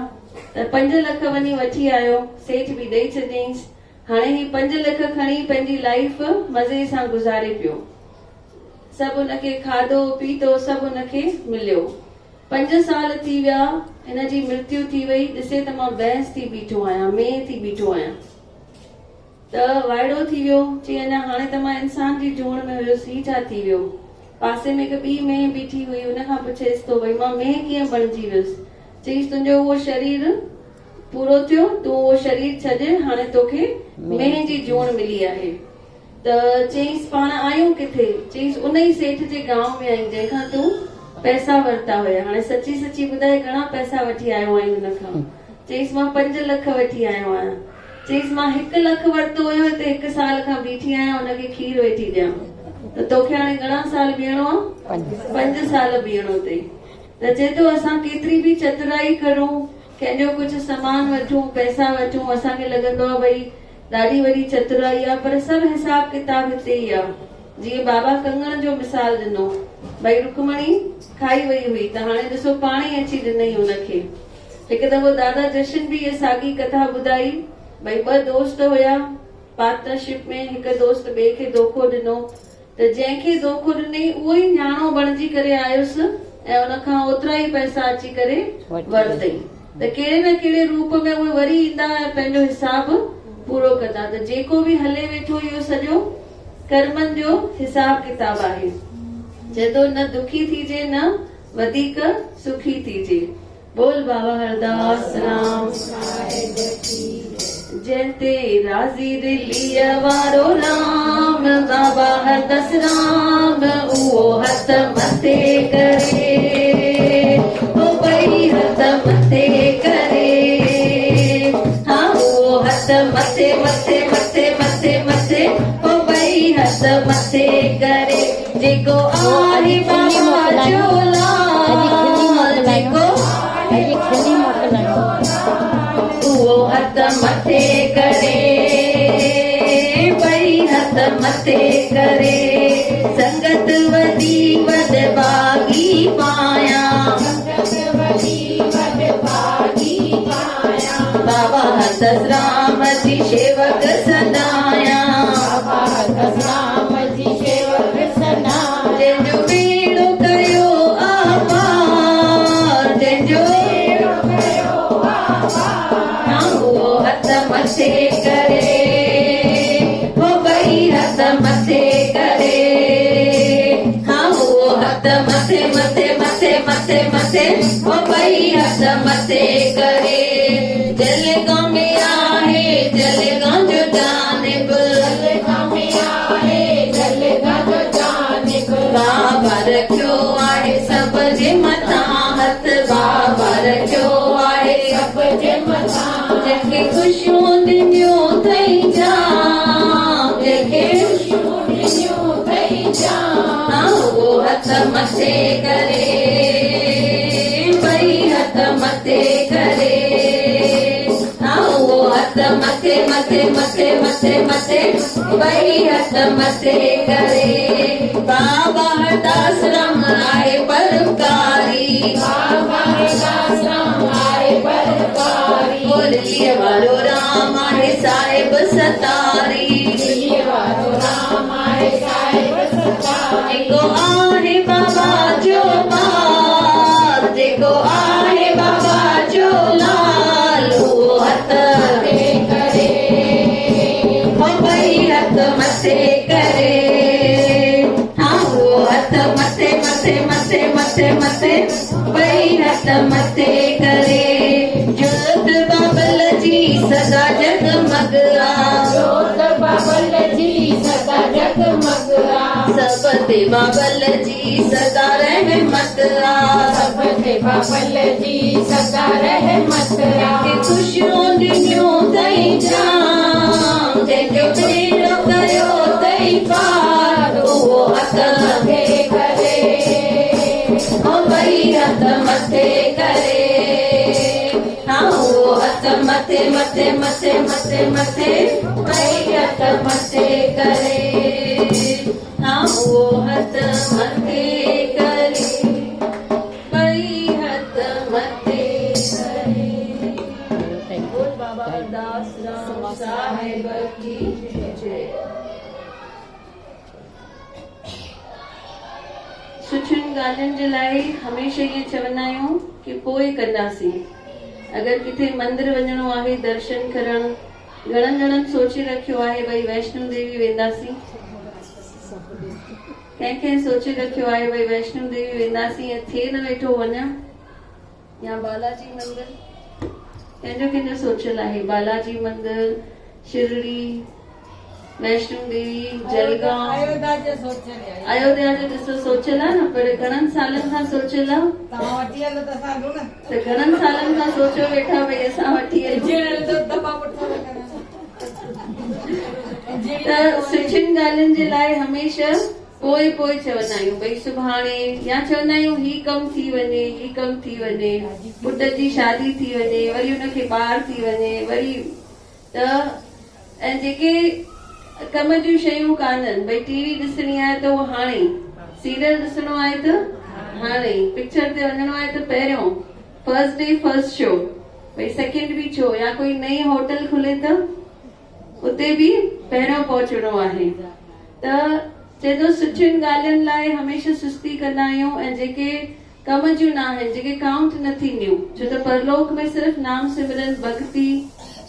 त 5 लख वञी वठी आयो, सेठ बि ॾेई छॾियईंसि। हाणे ही 5 लख खणी पंहिंजी लाइफ मज़े सां गुज़ारे पियो, सभु हुनखे खाधो पीतो सभु हुनखे मिलियो। 5 साल थी विया, हिन जी मृत्यु थी वई। ॾिसे त मां भैंस थी बीठो आहियां, मेंह थी बीठो आहियां। त वाइड़ो थी वियो, चई अञा हाणे त मां इंसान जी जूण में हुयुसि, ही छा थी वियो। पासे में हिकु ॿी मेंह बीठी हुई, हुनखां पुछेसि थो भई मां मेंह कीअं बणिजी वियुसि। चईसि तुंहिंजो उहो शरीर पूरो थियो, तूं उहो शरीर छॾ, हाणे तोखे मेंह जी जूण मिली आहे। त चईसि पाण आयूं किथे? चईसि उन ई सेठ जे गांव में आई जंहिंखां तूं पैसा वरिता हुया। हाणे सची सची ॿुधाए घणा पैसा वठी आयो आहीं हुनखां? चईसि मां 5 लख वठी आयो आहियां। चईसि मां 1 लख वरितो हुयो, हिते 1 साल खां बीठी आहियां, हुनखे खीर वेठी ॾियां। त तोखे हाणे घणा साल बीहणो आहे? 5 साल बीहणो अथई। त चए थो असां केतिरी बि चतुराई करूं, कंहिंजो कुझु सामान वठूं, पैसा वठूं, असांखे लॻंदो आहे भई ॾाढी वॾी चतुराई आहे, पर सभु हिसाब किताब हिते ई आहे। जीअं बाबा कंगण जो मिसाल ॾिनो, भई रुकमणी खाई वई हुई त हाणे ॾिसो पाण ई अची ॾिनई हुनखे। हिकु दफ़ो दादा जशन बि इहा साॻी कथा ॿुधाई, भई 2 दोस्त हुया पार्टनरशिप में, हिकु दोस्त ॿिए खे धोखो ॾिनो, त जंहिंखे धोखो ॾिनई उहो ई न्याणो बणिजी करे आयुसि, ऐं उनखां ओतिरा ई पैसा अची करे वरितई। त कहिड़े न कहिड़े रूप में उहे वरी ईंदा ऐं पंहिंजो हिसाब पूरो कंदा। त जेको बि हले वेठो इहो सॼो कर्मनि जो हिसाब किताब आहे। चए थो न दुखी थीजे न वधीक सुखी थीजे। बोल बाबा हरदास राम जयते राज़ी दिलीअ वारो राम, बाबा हरदास राम उहो हथ मथे करे, ओ भई हथ मथे करे, हाँ उहो हथ मथे मथे मथे मथे मथे, ओ भई हथ मथे करे। जेको आहे बाबा जो लाल, जेको उहो हथ मथे करे, भई हथ मथे करे। संगत वॾी वॾभागी पाया, बाबा हरदास राम जी शेवक सदाया, जंहिंजो बेड़ो हथ मथे करे हाँ वो हथ मथे मथे मथे मथे मथे वो ॿई हथ मथे करे जलगांव में आहे जलगांव जो जानिब जलगांव में आहे जलगांव जो जानिब बाबा रखियो आहे सब जे मथां हथ बाबा रखियो आहे सब जे मथां जंहिंखे ख़ुशियूं ॾिनियूं अथई जाम जंहिंखे ख़ुशियूं ॾिनियूं अथई जाम हाँ वो हथ मथे करे ॿई हथ मथे करे हाँ वो हथ मथे मथे मथे मथे मथे ॿई हथ मथे करे बाबा हरदास राम आहे परोपकारी बाबा हरदास राम आहे परोपकारी मुरलीअ वारो राम आहे साहिब सतारी मुरलीअ वारो राम आहे साहिब सतारी जेको आहे बाबा जो बाल जेको आहे बाबा जो लाल वो हथ करे ॿई हथ मथे करे हाँ वो हथ मथे मथे मथे मथे मथे ॿई हथ मथे करे जोत बाबल जी सदा जगमग आ जोत बाबल जी सदा जगमग आ सब ते बाबल जी सदा रहमत आ सब ते बाबल जी सदा रहमत आ के खुशियों ॾिनियूं अथई जाम जंहिंजो बेड़ो कयो अथई पार उहो हथ मथे करे ॿई हथ मथे करे हाँ वो हथ मथे मथे मथे मथे मथे ॿई हथ मथे करे हाँ वो हथ मथे करे ॿई हथ मथे करे बोल बाबा हरदास राम साहिब की जय। सुठियुनि ॻाल्हियुनि जे लाइ हमेशह इहे चवंदा आहियूं कि पोइ कंदासीं अगरि किथे मंदिर वञिणो आहे दर्शन करण घणनि ॼणनि सोचे रखियो आहे भई वैष्णो देवी वेंदासीं कंहिं सोचे रखियो आहे भई वैष्णो देवी वेंदासीं ऐं थिए न वेठो वञा या बालाजी मंदिर कंहिंजो सोचियल आहे बालाजी मंदिर शिरडी वैष्णो देवी जलगांव अयोध्या जो ॾिसो सोचियल आहे न पर घणनि सालनि खां सोचियल आहे त घणनि सालनि खां सोचियो वेठा भई असां वठी त सुठियुनि ॻाल्हियुनि जे लाइ हमेशह पोइ चवंदा आहियूं भई सुभाणे या चवंदा आहियूं ही कमु थी वञे पुट जी शादी थी वञे वरी हुनखे ॿार थी वञे वरी त ऐं जेके कम जूं शयूं कान्हनि भई टीवी ॾिसणी आहे त उहो हाणे सीरियल ॾिसणो आहे त हाणे पिक्चर ते वञिणो आहे त पहिरियों फर्स्ट डे फर्स्ट शो भई सेकेंड बि छो या कोई नई होटल खुले त उते बि पहिरियों पहुचणो आहे त चए थो सुठियुनि ॻाल्हियुनि लाइ हमेशह सुस्ती कंदा आहियूं ऐं जेके कम जूं न आहिनि जेके काउंट न थींदियूं छो त परलोक में सिर्फ़ु नाम सिमरन भक्ति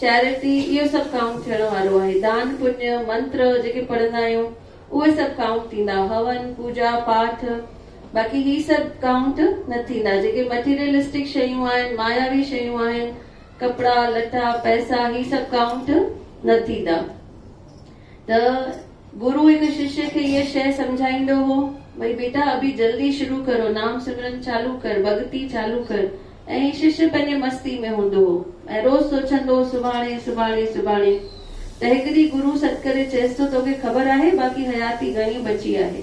चैरिटी इहो सभु काउंट थियण वारो आहे दान पुण्य मंत्र जेके पढ़ंदा आहियूं उहे सभु काउंट थींदा हवन पूजा पाठ बाक़ी ही सभु काउंट न थींदा जेके मटीरियलिस्टिक शयूं आहिनि मायावी शयूं आहिनि कपिड़ा लटा पैसा ही सभु काउंट न थींदा त गुरु हिकु शिष्य खे इहा शइ सम्झाईंदो हो भई बेटा अभी जल्दी शुरू करो नाम सिमरन चालू कर भक्ति चालू कर ऐं शिष्य पंहिंजे मस्ती में हूंदो हो ऐं रोज सोचंदो हो सुभाणे सुभाणे सुभाणे त हिकु ॾींहुं गुरु सॾु करे चएसि थो तोखे ख़बर आहे बाक़ी हयाती घणी बची आहे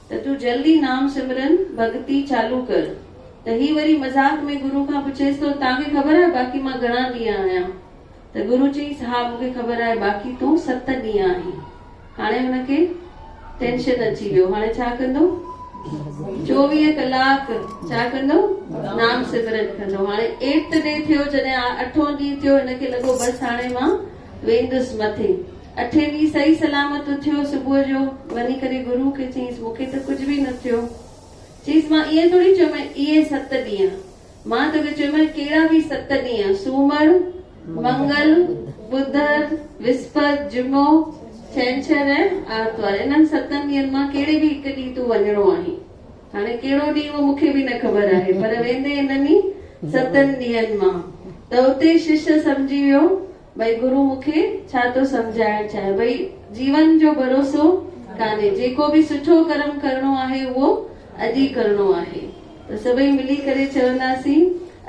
त तूं जल्दी नाम सिमरन भक्ति चालू कर त ही वरी मज़ाक में गुरु खां पुछेसि थो तव्हांखे ख़बर आहे बाक़ी मां घणा ॾींहं आहियां त गुरु चईसि हा मूंखे ख़बर आहे बाक़ी तूं 7 ॾींहं आहीं हाणे हुनखे टेंशन अची वियो हाणे छा कंदो 24 कलाक छा कंदो नाम सिमरन कंदो हाणे 8th डे थियो जॾहिं 8हों ॾींहुं थियो हिनखे लॻो बसि हाणे मां वेंदुसि मथे 8 ॾींहुं सही सलामत उथियो सुबुह जो वञी करे गुरु खे चईसि मूंखे त कुझु बि न थियो चईसि मां ईअं थोरी चयोमांइ इहे 7 ॾींहं मां तोखे चयोमांइ कहिड़ा बि 7 ॾींहं सूमर मंगल बुधर विस्पत जुमो छंछर ऐं आर्तवार इन्हनि 7 ॾींहंनि मां कहिड़े बि हिकु ॾींहुं तूं वञिणो आहे। हाणे कहिड़ो ॾींहुं उहो मूंखे बि न ख़बर आहे, पर वेंदे इन्हनि 7 ॾींहंनि मां त उते शिष्य सम्झी वियो भई गुरु मूंखे छा थो सम्झाइण चाहे। भई जीवन जो भरोसो कान्हे, जेको बि सुठो कर्म करणो आहे उहो अॼु ई करणो आहे। त सभई मिली करे चवंदासीं,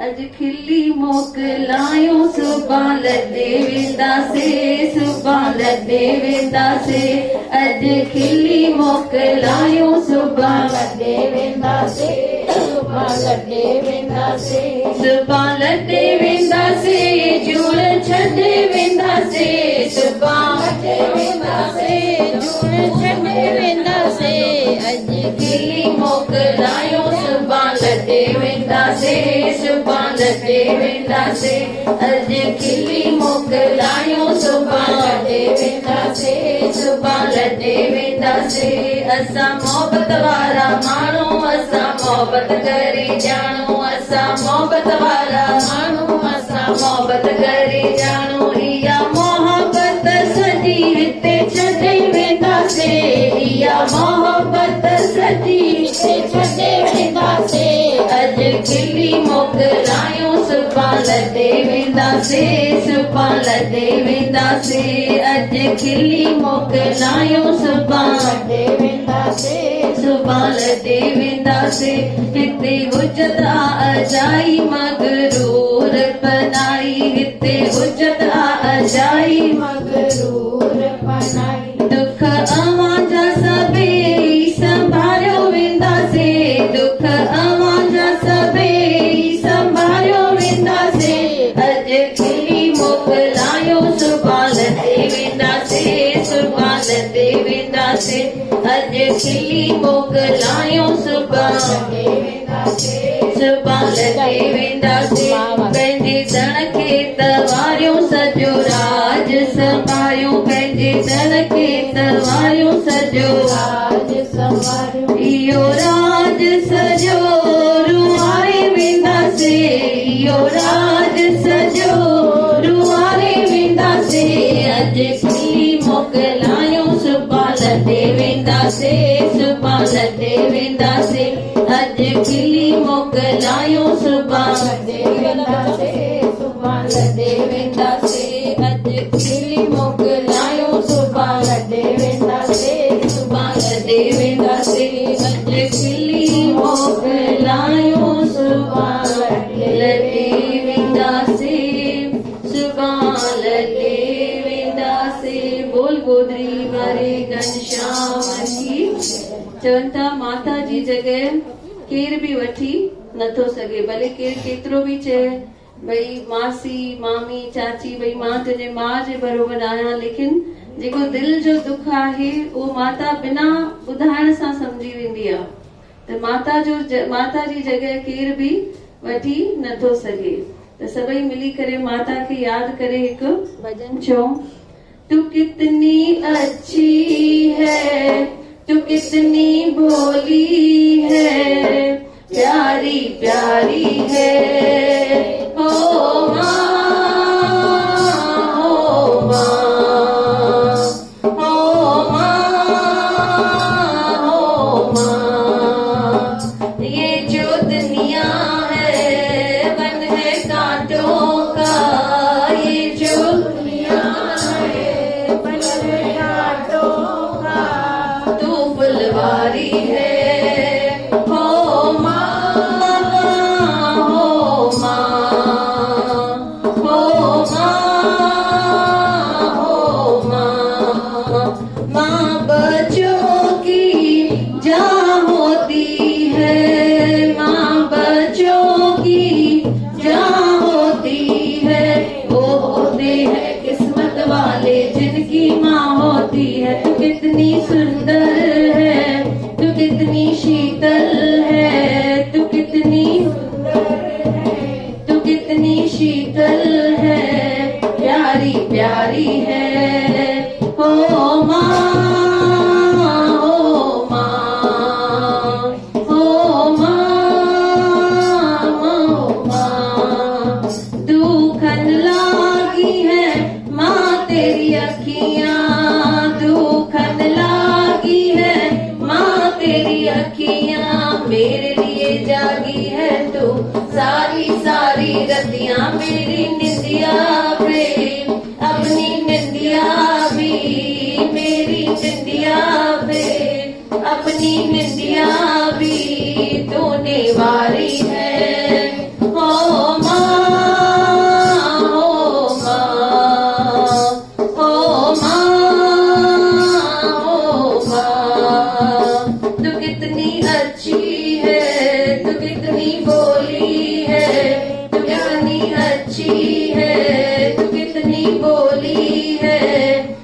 अॼु खिली मोकिलायो सुभाणे लॾे वेंदासीं, सुभाणे लॾे वेंदासीं। अॼु खिली मोकिलायो सुभाणे लॾे वेंदासीं, सुभाणे लॾे वेंदासीं। सुभाणे लॾे वेंदासीं, जूड़ छॾे वेंदासीं, सुभाणे लॾे वेंदासीं, जूड़ छॾे वेंदासीं। अॼु खिली मोकिलायो सुभाणे लॾे वेंदासीं, सुभाणे लॾे वेंदासीं। अॼु खिली मोकिलायो सुभाणे लॾे वेंदासीं, सुभाणे लॾे वेंदासीं। असां मोहबत वारा माण्हू, असां मोहबत करे ॼाणो, असां मोहबत वारा माण्हू, असां मोहबत करे ॼाणो। इहा मोहबत सॼी हिते छॾे वेंदासीं, इहा मोहबत सॼी हिते छॾे वेंदासीं। अॼु खिली मोकिलायो सुभाणे लॾे वेंदासीं, सुभाणे लॾे वेंदासीं। अॼु खिली मोकिलायो सुभाणे लॾे वेंदासीं, सुभाणे लॾे वेंदासीं। हिते हुजत अजाई मगरूर पनाई, हिते हुजत अजाई मगरूर पनाई। दुख अवांजा सभई संभालियो वेंदासीं, दुख अवांजा सभई संभालियो वेंदासीं। अॼु खिली मोकिलायो सुभाणे लॾे वेंदासीं, सुभाणे लॾे वेंदासीं। अॼु खिली मोकिलायो सुभाणे लॾे वेंदासीं, सुभाणे लॾे वेंदासीं। पंहिंजे धन खे तवारियो सॼो राज संभालियो, पंहिंजे धन खे तवारियो सॼो राज संभालियो। इहो राज सॼो रुआरे वेंदासीं, इहो राज सॼो रुआरे वेंदासीं। अॼु खिली मोकिलायो सुभाणे लॾे वेंदासीं, सुभाणे लॾे वेंदासीं। अॼु खिली मोकिलायो सुभाणे लॾे वेंदासीं, सुभाणे लॾे वेंदासीं। अॼु खिली मोकिलायो सुभाणे लॾे वेंदासीं, सुभाणे लॾे वेंदासीं। अॼु खिली मोकिलायो सुभाणे लॾे वेंदासीं, सुभाणे लॾे वेंदासीं। बोल गोदरी वारे घनश्याम की। चवनि था माता जी जॻह केर बि वठी नथो सघे, भले केर केतिरो बि चए भई मासी मामी चाची भई मां तुंहिंजे मां जे बराबरि आहियां, लेकिन जेको दिलि जो दुख आहे उहो माता बिना ॿुधाइण सां सम्झी वेंदी आहे। त माता जी जॻह केर बि वठी नथो सघे। त सभई मिली करे माता खे यादि करे हिकु भॼन चओ। तू कितनी अच्छी है, तू कितनी भोली है, प्यारी प्यारी है ओ माँ, ओ माँ, ओ माँ, ओ माँ। ये जो दुनिया है वन है कांटों का, ये जो दुनिया है वन है कांटों का, तू फुलवारी है ओ माँ, ओ माँ, ओ माँ, ओ माँ। माँ बच्चों की जान होती है, माँ बच्चों की जान होती है। वो होते हैं किस्मत वाले जिनकी माँ होती है। तू कितनी सुंदर है, तू कितनी शीतल है, तू कितनी सुंदर है, तू कितनी शीतल है, प्यारी प्यारी है ओ माँ, अखियां मेरे लिए जागी है तू, सारी सारी रतियां मेरी निंदिया पे, अपनी निंदिया भी मेरी निंदिया पे, अपनी निंदिया भी तूने वारी है। हो माँ, हो माँ, हो माँ, हो माँ, तू कितनी अच्छी है, तू कितनी बोली है, तू कितनी अच्छी है, तू कितनी बोली है,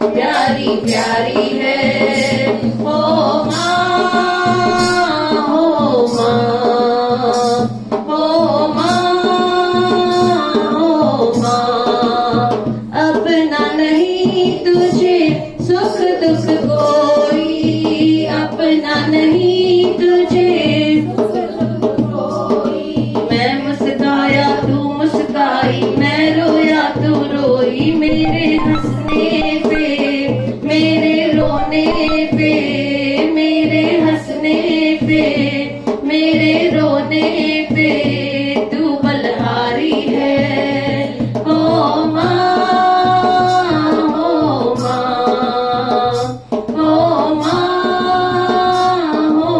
प्यारी प्यारी है। हो माँ, हो माँ, हो माँ, हो माँ, अपना नहीं तुझे सुख दुख कोई, अपना नहीं तुझे सुख दुख कोई, मैं मुस्काया तू मुस्काई, मैं रोया तू रोई, मेरे हंसने पे मेरे रोने पे, मेरे हंसने पे मेरे रोने पे तू बलहारी है। हो माँ, हो माँ, हो माँ, हो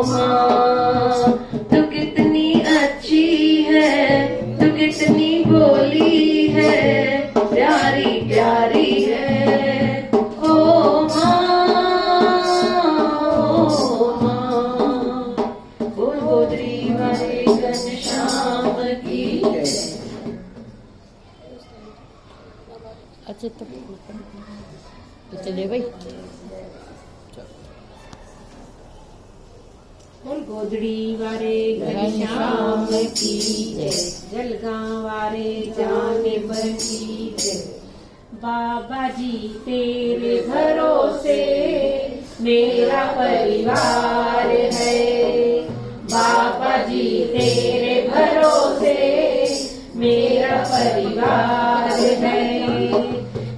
माँ, तू कितनी अच्छी है, तू कितनी बोली है, प्यारी प्यारी है। हो माँ, हो माँ, बोल गोदरी वाले घनश्याम की जय। अच्छा तो चले भाई। बोल गोदड़ी वारे घनश्याम की जय, जलगांव वारे जाने पर की जय। बाबा जी तेरे भरोसे मेरा परिवार है, बाबा जी तेरे भरोसे मेरा परिवार है।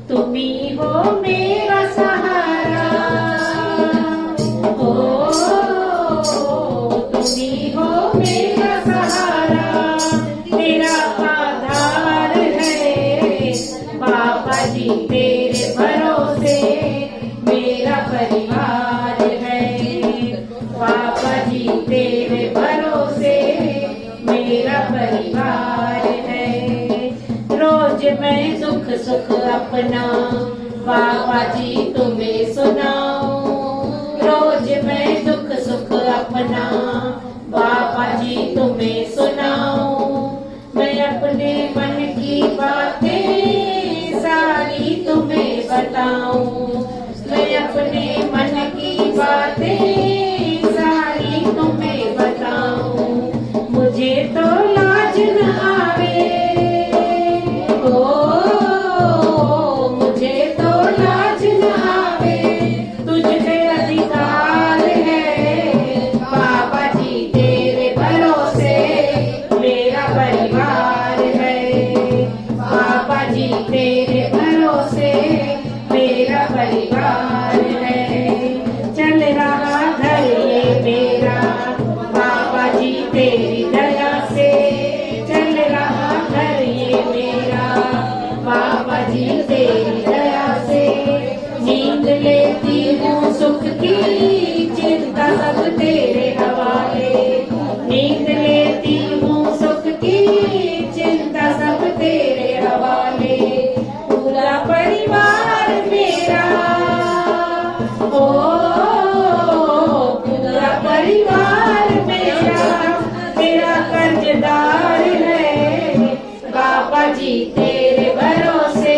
तुम ही हो मेरा सहारा, हो तुम ही हो मेरा सहारा, मेरा आधार है, बाबा जी तेरे भरोसे मेरा परिवार है, बाबा जी तेरे भरोसे मेरा परिवार है। रोज मैं सुख सुख अपना बाबा जी तुम्हें सुनाऊं, रोज मैं सुख सुख अपना बाबा जी तुम्हें सुनाऊं, मैं अपने मन की बातें सारी तुम्हें बताऊं, मैं अपने मन की बातें सारी तुम्हें बताऊं, मुझे तो लाज न आवे, ओ मुझे तो लाज न आवे, तुझ पे अधिकार है, बाबा जी तेरे भरोसे मेरा परिवार है, बाबा जी तेरे भरोसे मेरा परिवार है। चल रहा घर ये मेरा बाबा जी तेरी दया से, चल रहा घर ये मेरा बाबा जी तेरी दया से, नींद लेती हूँ सुख की चिंता सब तेरे हवाले, नींद लेती हूँ सुख की चिंता सब तेरे हवाले, पूरा परिवार मेरा, ओ पूरा परिवार मेरा कर्जदार है, बाबा जी तेरे भरोसे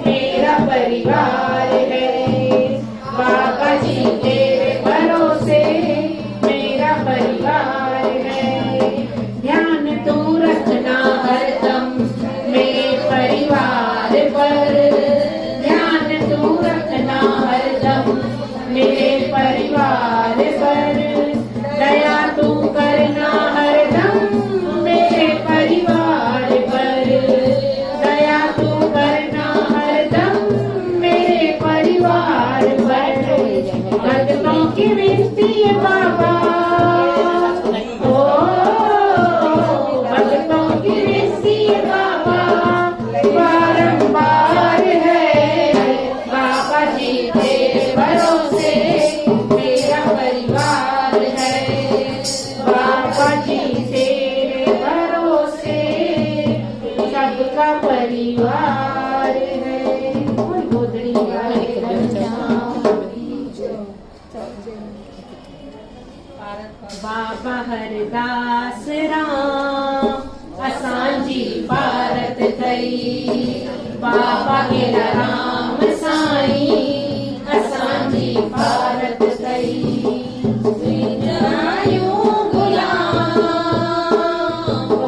मेरा परिवार है, बाबा जी तेरे भरोसे मेरा परिवार है। ध्यान तू रखना हरदम मेरे परिवार पर, ध्यान तू रखना हरदम मेरे परिवार पर, दया तू करना हरदम मेरे परिवार पर, दया तू करना हरदम मेरे परिवार पर। भक्तों की विनती है बाबा, बाबा हरदास राम असांजी भारत कई बाबा गेला राम साईं असांजी भारत कई तुंहिंजूं गुलाम ओ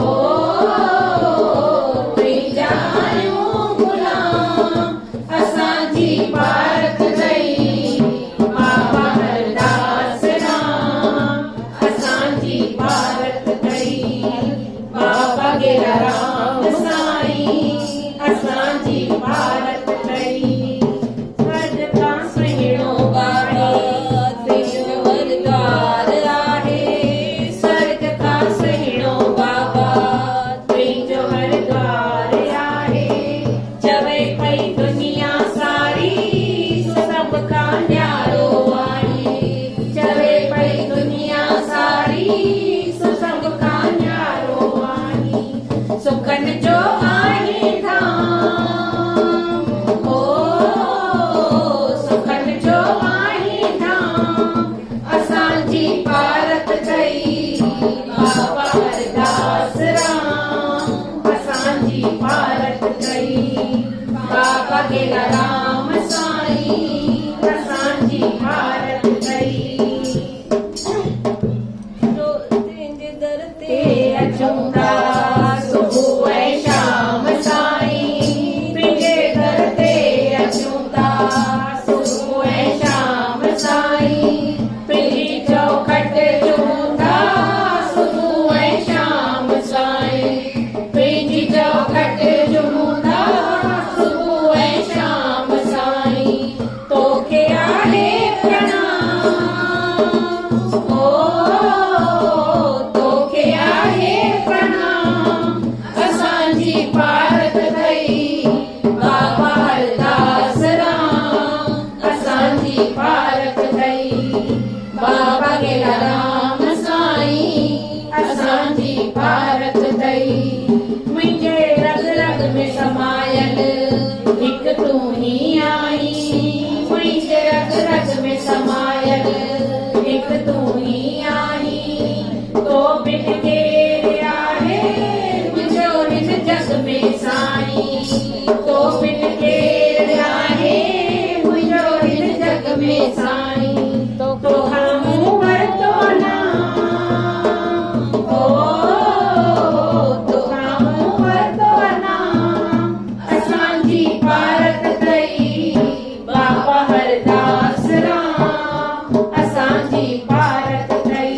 तुंहिंजूं गुलाम असांजी भारत कई बाबा हरदास राम असांजी भारत कई बाबा गेला राम साईं असांजी भारत कई स्वर्ग का सुहिणो बाबा तुंहिंजो हरद्वार आहे स्वर्ग का सुहिणो बाबा तुंहिंजो हरद्वार आहे चवे पई दुनिया सारी सभ खां न्यारो आहे चवे पई दुनिया सारी सभ खां न्यारो आहे सुखन जो आहे धाम ओ सुखन जो आहे धाम असांजी भारत कई बाबा हरदास राम असांजी भारत कई बाबा गेला राम साईं असांजी भारत कई तुंहिंजे दर ते ते अचूं था सुबुह ऐं शाम साईं तुंहिंजे दर ते अचूं था सुबुह ऐं शाम साईं तुंहिंजी चौखट चूं था सुबुह ऐं शाम साईं तुंहिंजी चौखट चूं था सुबुह ऐं शाम साईं तोखे आहे प्रणाम ओ तोखे आहे प्रणाम असांजी भारत कई बाबा हरदास राम असांजी भारत कई बाबा गेला राम साईं असांजी भारत कई मुंहिंजे रग रग में समायल हिकु तूं ही आई मुंहिंजे रग रग में समायल हिकु तूं ही आई तो बिन केरु आहे मुंहिंजो हिन जग में साईं तो बिन केरु आहे मुंहिंजो हिन जग में साईं तोखां मूं वरितो नाम ओ तोखां मूं वरितो नाम असांजी भारत कई बाबा हरदास राम असांजी भारत कई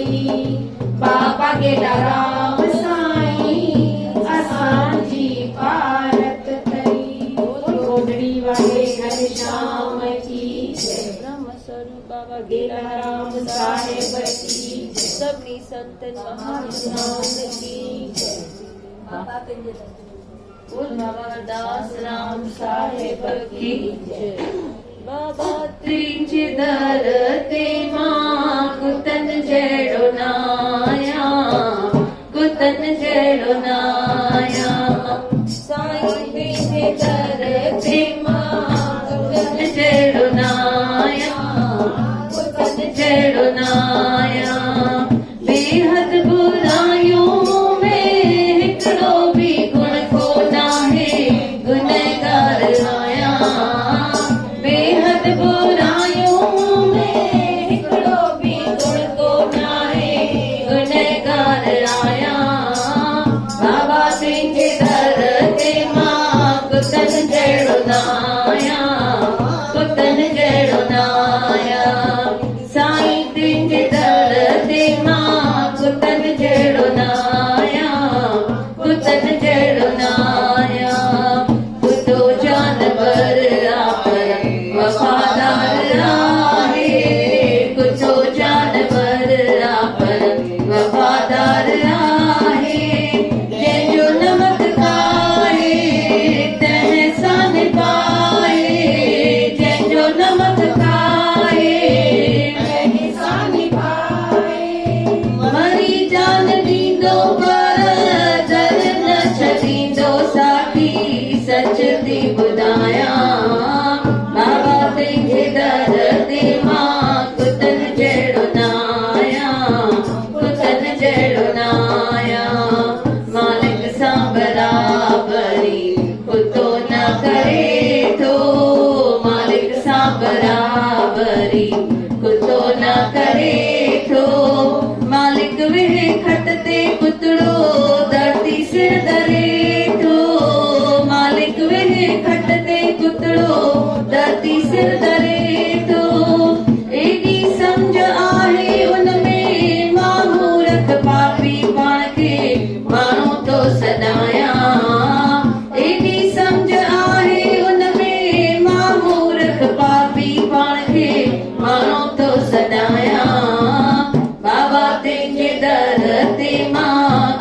बाबा गेला राम साईं असांजी भारत कई गोदड़ी वाले घनश्याम की जय ब्रह्म स्वरूप बाबा गेला राम साहेब की जय सभिनी संतन महात्माउनि की जय बोल बाबा हरदास राम साहिब की जय बाबा तुंहिंजे दर ते मां कुतन जहिड़ो नाया कुतन जहिड़ो नाया साईं तुंहिंजे दर ते मां कुतन जहिड़ो नाया कुतन जहिड़ो नाया बेहद बुरायूं में हिकिड़ो बि गुण कोन आहे गुनहगार आहियां बेहद बुरायूं में जे दर ते मां